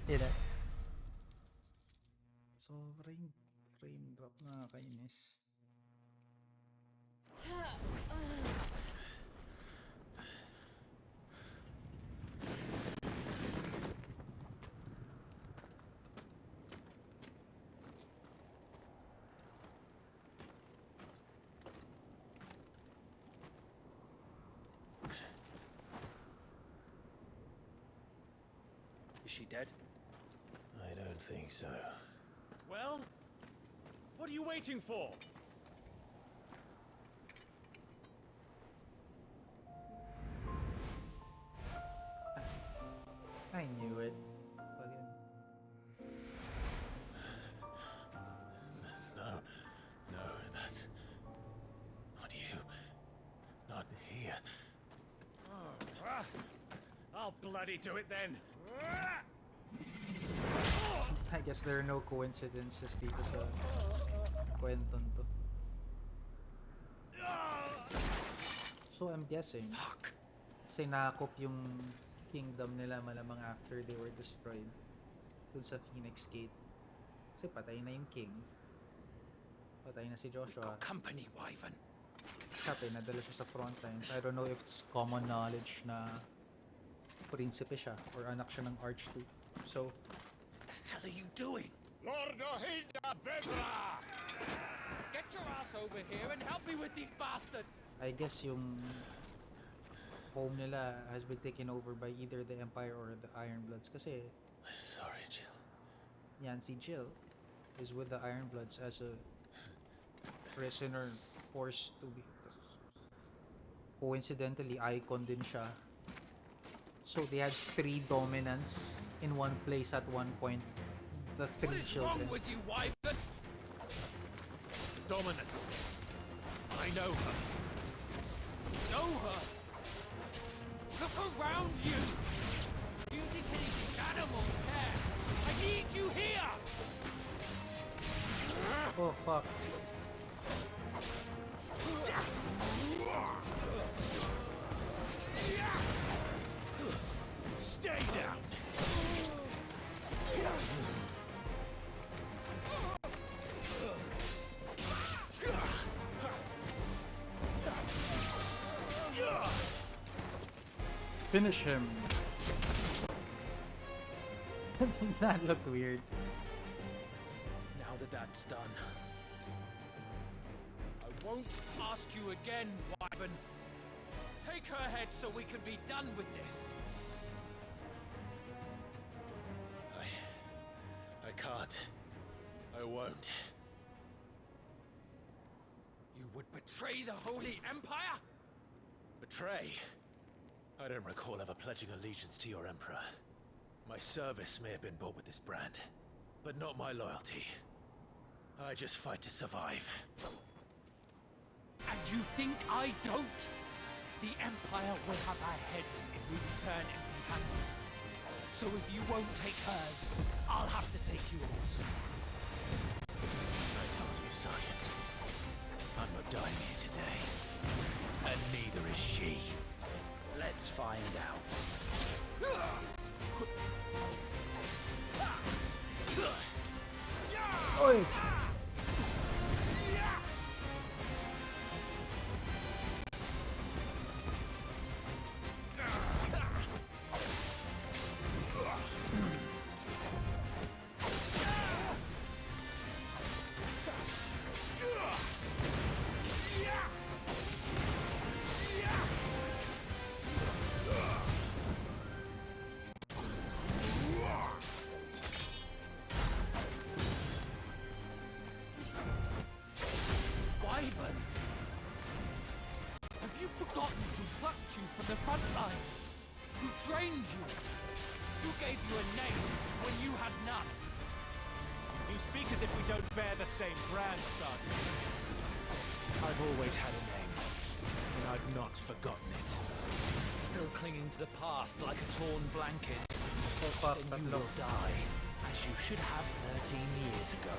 Ina. Sobrang frame drop, nakakainis. Is she dead? I don't think so. Well, what are you waiting for? I knew it. Fucking... No, that's not you. Not here. I'll bloody do it then. I guess there are no coincidences dito sa kwentong to. So I'm guessing sinakop yung kingdom nila malamang after they were destroyed dun sa Phoenix Gate. Kasi patay na yung king. Patay na si Joshua. Company, Wyvern. Siya, pinadala siya sa front lines. I don't know if it's common knowledge na prinsipe siya or anak siya ng Archduke. So, What the hell are you doing? Lord Ohilda Vedra! Get your ass over here and help me with these bastards! I guess yung home nila has been taken over by either the Empire or the Ironbloods kasi Sorry, Jill. yan si Jill is with the Ironbloods as a prisoner forced to be coincidentally icon din siya, so they had 3 dominants in one place at one point, the 3 What is children. wrong with you, Wyvern? Dominant. I know her. Know her? Look around you! You think anything animals care? I need you here! Oh fuck. Stay down. Finish him. That looked weird. Now that that's done, I won't ask you again, Wyvern. Take her head so we can be done with this. I can't. I won't. You would betray the Holy Empire? Betray? I don't recall ever pledging allegiance to your Emperor. My service may have been bought with this brand, but not my loyalty. I just fight to survive. And you think I don't? The Empire will have our heads if we return empty-handed. So if you won't take hers, I'll have to take yours. I told you, Sergeant. I'm not dying here today. And neither is she. let's find out. Oi! Same brand, son. I've always had a name, and I've not forgotten it. Still clinging to the past like a torn blanket. Then you will die, as you should have 13 years ago.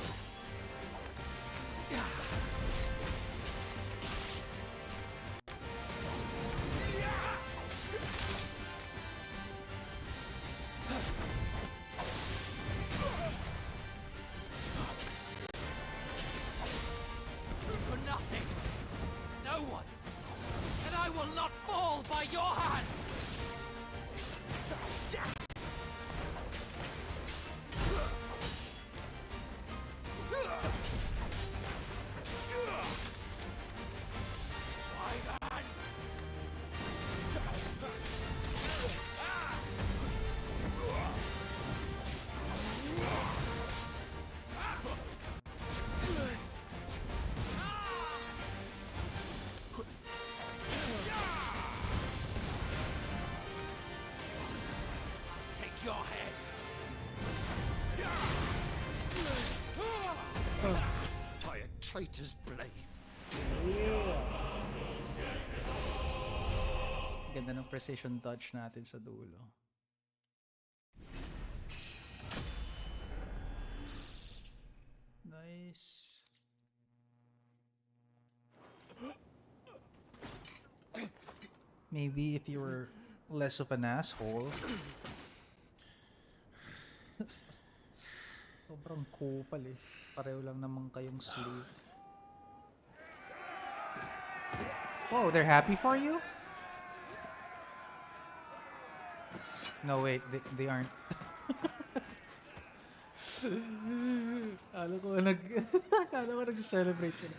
your head. By a traitor's blade. Ganda ng precision touch natin sa dulo. Nice. Maybe if you were less of an asshole. Sobrang kupal eh. Pareho lang naman kayong slave. Oh, they're happy for you? No, wait, they aren't. Akala ko nag-celebrate sila.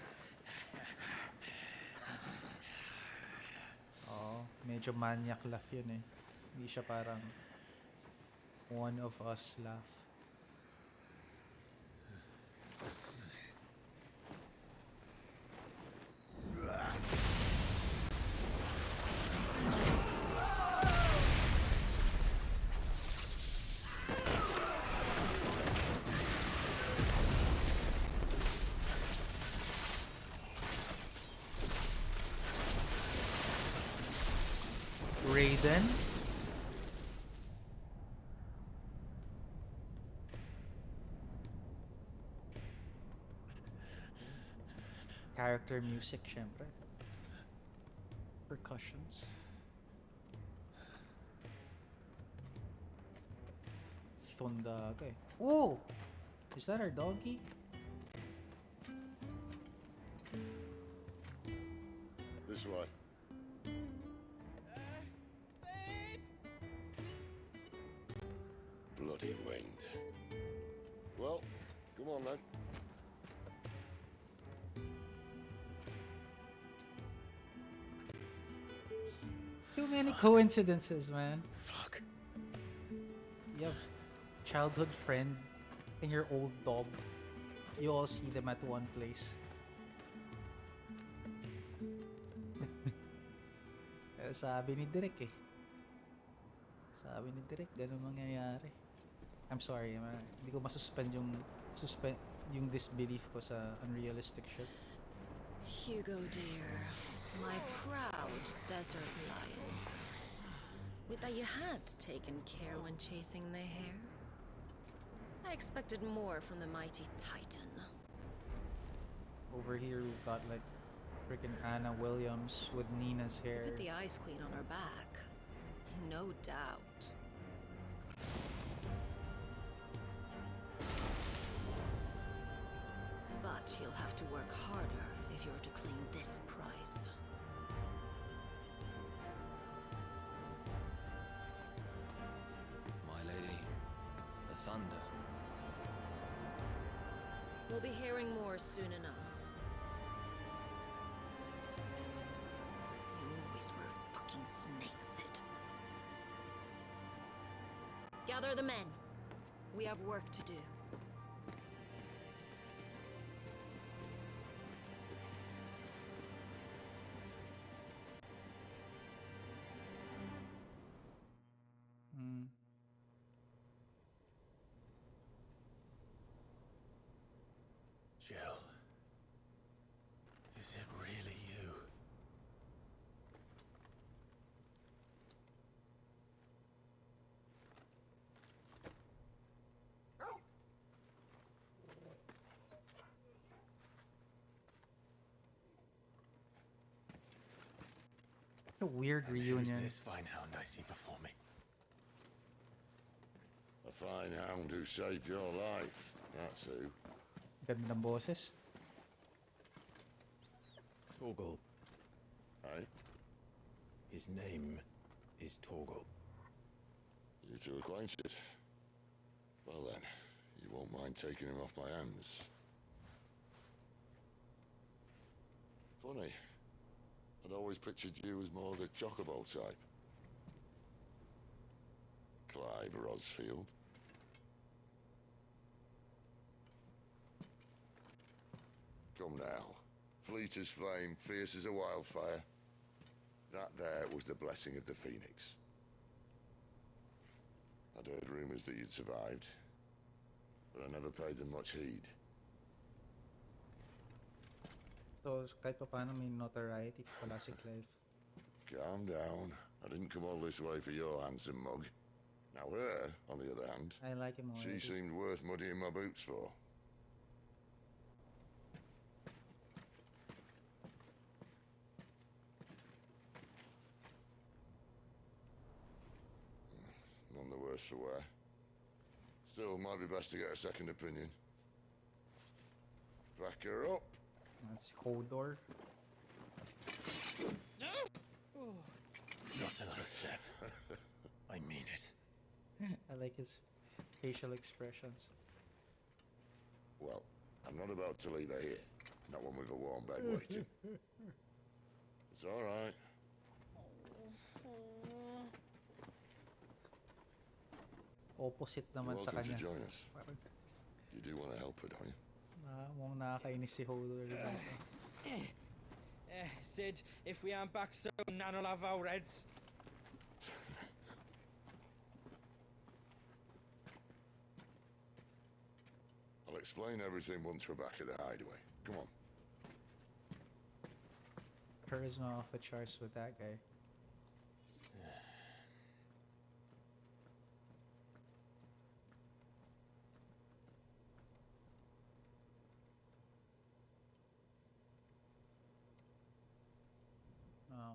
Oh, medyo maniac laugh yun eh. Hindi siya parang one of us laugh. Raiden. Character music, syempre. Percussions. Thundaga eh. Oh! Is that our doggy? This way. Bloody wind. Well, come on then. Too many coincidences, man. Fuck. You have childhood friend and your old dog. You all see them at one place. Sabi ni Direk eh. Sabi ni Direk, ganun mangyayari. I'm sorry, hindi ko masuspend yung disbelief ko sa unrealistic shit. Hugo dear, my proud desert lion. Would that you had taken care when chasing the hare? I expected more from the mighty Titan. Over here we've got like freaking Anna Williams with Nina's hair. Put the Ice Queen on her back. No doubt. But you'll have to work harder if you're to claim this prize. My lady, the thunder. We'll be hearing more soon enough. You always were fucking snakes, Sid. Gather the men. We have work to do. Jill. Is it really you? A weird reunion. Who's this fine hound I see before me? A fine hound who saved your life. That's who. Ganda ng boses. Torgal. Aye? His name is Torgal. You two acquainted? Well then, you won't mind taking him off my hands. Funny. I'd always pictured you as more the chocobo type. Clive Rosfield. Come now. Fleet as flame, fierce as a wildfire. That there was the blessing of the Phoenix. I'd heard rumors that you'd survived, but I never paid them much heed. So, kahit pa paano may notoriety pala si Clive. Calm down. I didn't come all this way for your handsome mug. Now her, on the other hand, I like him already. she seemed worth muddying my boots for. None the worse for wear. Still, might be best to get a second opinion. Back her up. That's Hodor. Not another step. I mean it. I like his facial expressions. Well, I'm not about to leave her here. Not one with a warm bed waiting. It's all right. Opposite You're naman sa welcome kanya. to join us. You do want to help her, don't you? Mukhang nakakainis si Hodor. Sid, if we aren't back soon, Nan will have our heads. I'll explain everything once we're back at the hideaway. Come on. Charisma off the charts with that guy.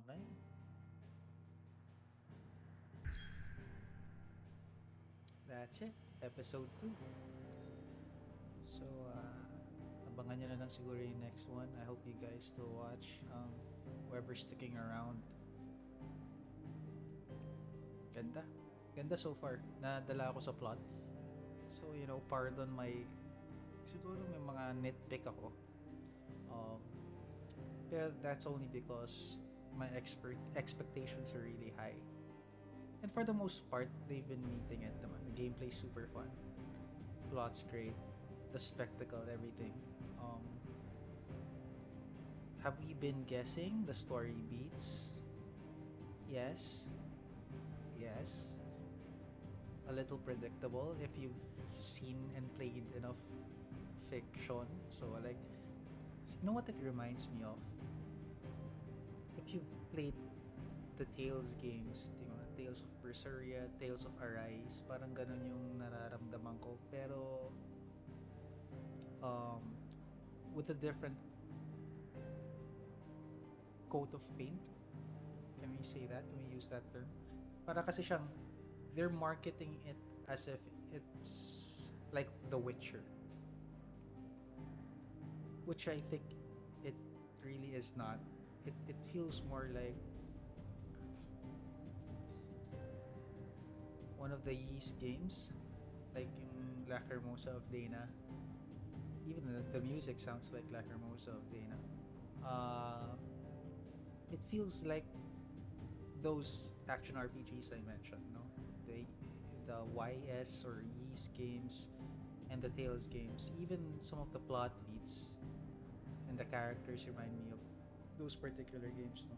Okay. That's it. Episode 2. So, abangan nyo na lang siguro yung next one. I hope you guys still watch. Whoever's sticking around. Ganda. Ganda so far. Nadala ako sa plot. So, you know, pardon my... Siguro may mga nitpick ako. Pero that's only because my expectations are really high. And for the most part, they've been meeting it naman. The gameplay's super fun. Plot's great. The spectacle, everything. Have we been guessing the story beats? Yes. Yes. A little predictable if you've seen and played enough fiction. So like, you know what it reminds me of? If you've played the Tales games, Tales of Berseria, Tales of Arise, parang ganun yung nararamdaman ko. Pero with a different coat of paint. Can we say that? Can we use that term? Para kasi siyang, they're marketing it as if it's like The Witcher. Which I think it really is not. It feels more like one of the Yeast games. Like yung Lacrimosa of Dana. Even the music sounds like Lacrimosa of Dana. It feels like those action RPGs I mentioned, no? The YS or Yeast games and the Tales games. Even some of the plot beats and the characters remind me of those particular games, no?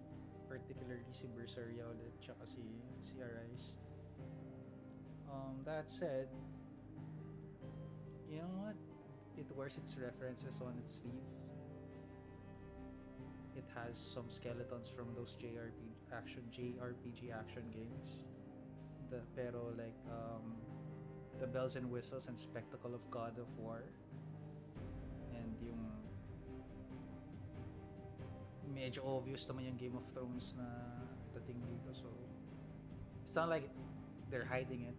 Particularly si Berseria ulit, tsaka si Arise. That said, you know what? It wears its references on its sleeve. It has some skeletons from those JRPG action games. Pero like the bells and whistles and spectacle of God of War. And yung medyo obvious naman yung Game of Thrones na dating dito. So it's not like they're hiding it.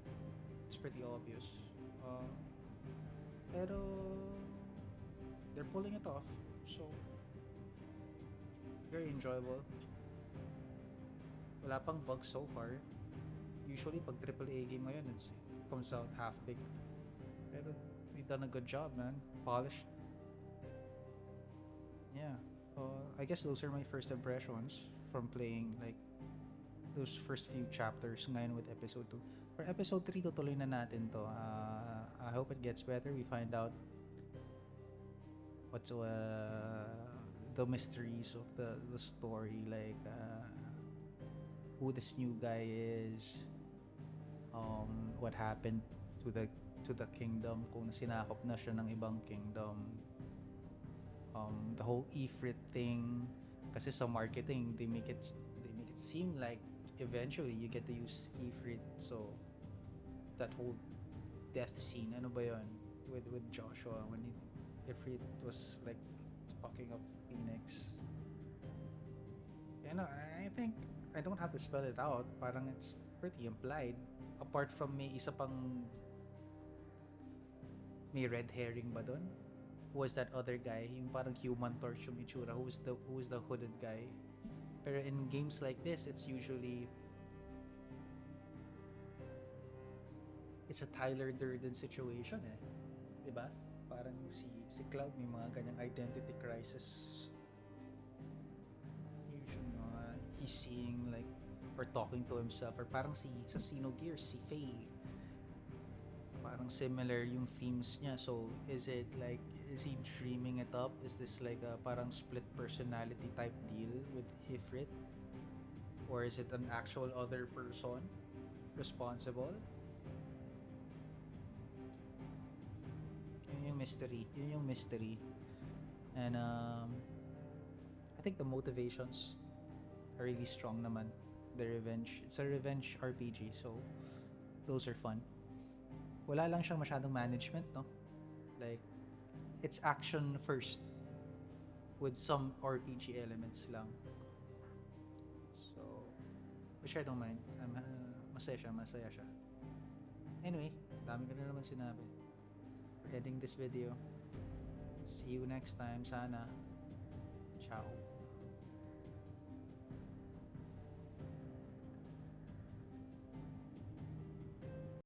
It's pretty obvious. Pero they're pulling it off. So very enjoyable. Wala pang bugs so far. Usually pag AAA game ngayon, it comes out half-baked. Pero we've done a good job, man. Polished. Yeah. I guess those are my first impressions from playing like those first few chapters ngayon with episode 2. For episode 3, tutuloy na natin to. I hope it gets better. We find out what's the mysteries of the story, like who this new guy is, what happened to the kingdom, kung sinakop na siya ng ibang kingdom. The whole Ifrit thing, kasi sa marketing they make it seem like eventually you get to use Ifrit. So that whole death scene, ano ba yun, with Joshua when Ifrit was like fucking up Phoenix. You know, I think I don't have to spell it out, parang it's pretty implied, apart from may isa pang may red herring ba dun? Who was that other guy, yung parang Human Torch yung itsura, who was the hooded guy. Pero in games like this, it's usually it's a Tyler Durden situation eh, diba? Parang si Cloud may mga ganyang identity crisis. Usually he's seeing like or talking to himself, or parang sa Xenogears si Faye, parang similar yung themes niya. So is it like, is he dreaming it up? Is this like a parang split personality type deal with Ifrit? Or is it an actual other person responsible? Yun yung mystery. And I think the motivations are really strong naman. The revenge, it's a revenge RPG, so those are fun. Wala lang siyang masyadong management, no? Like, it's action first with some RPG elements lang. So, which I don't mind. Masaya siya. Anyway, dami ko na naman sinabi. For ending this video. See you next time, sana. Ciao.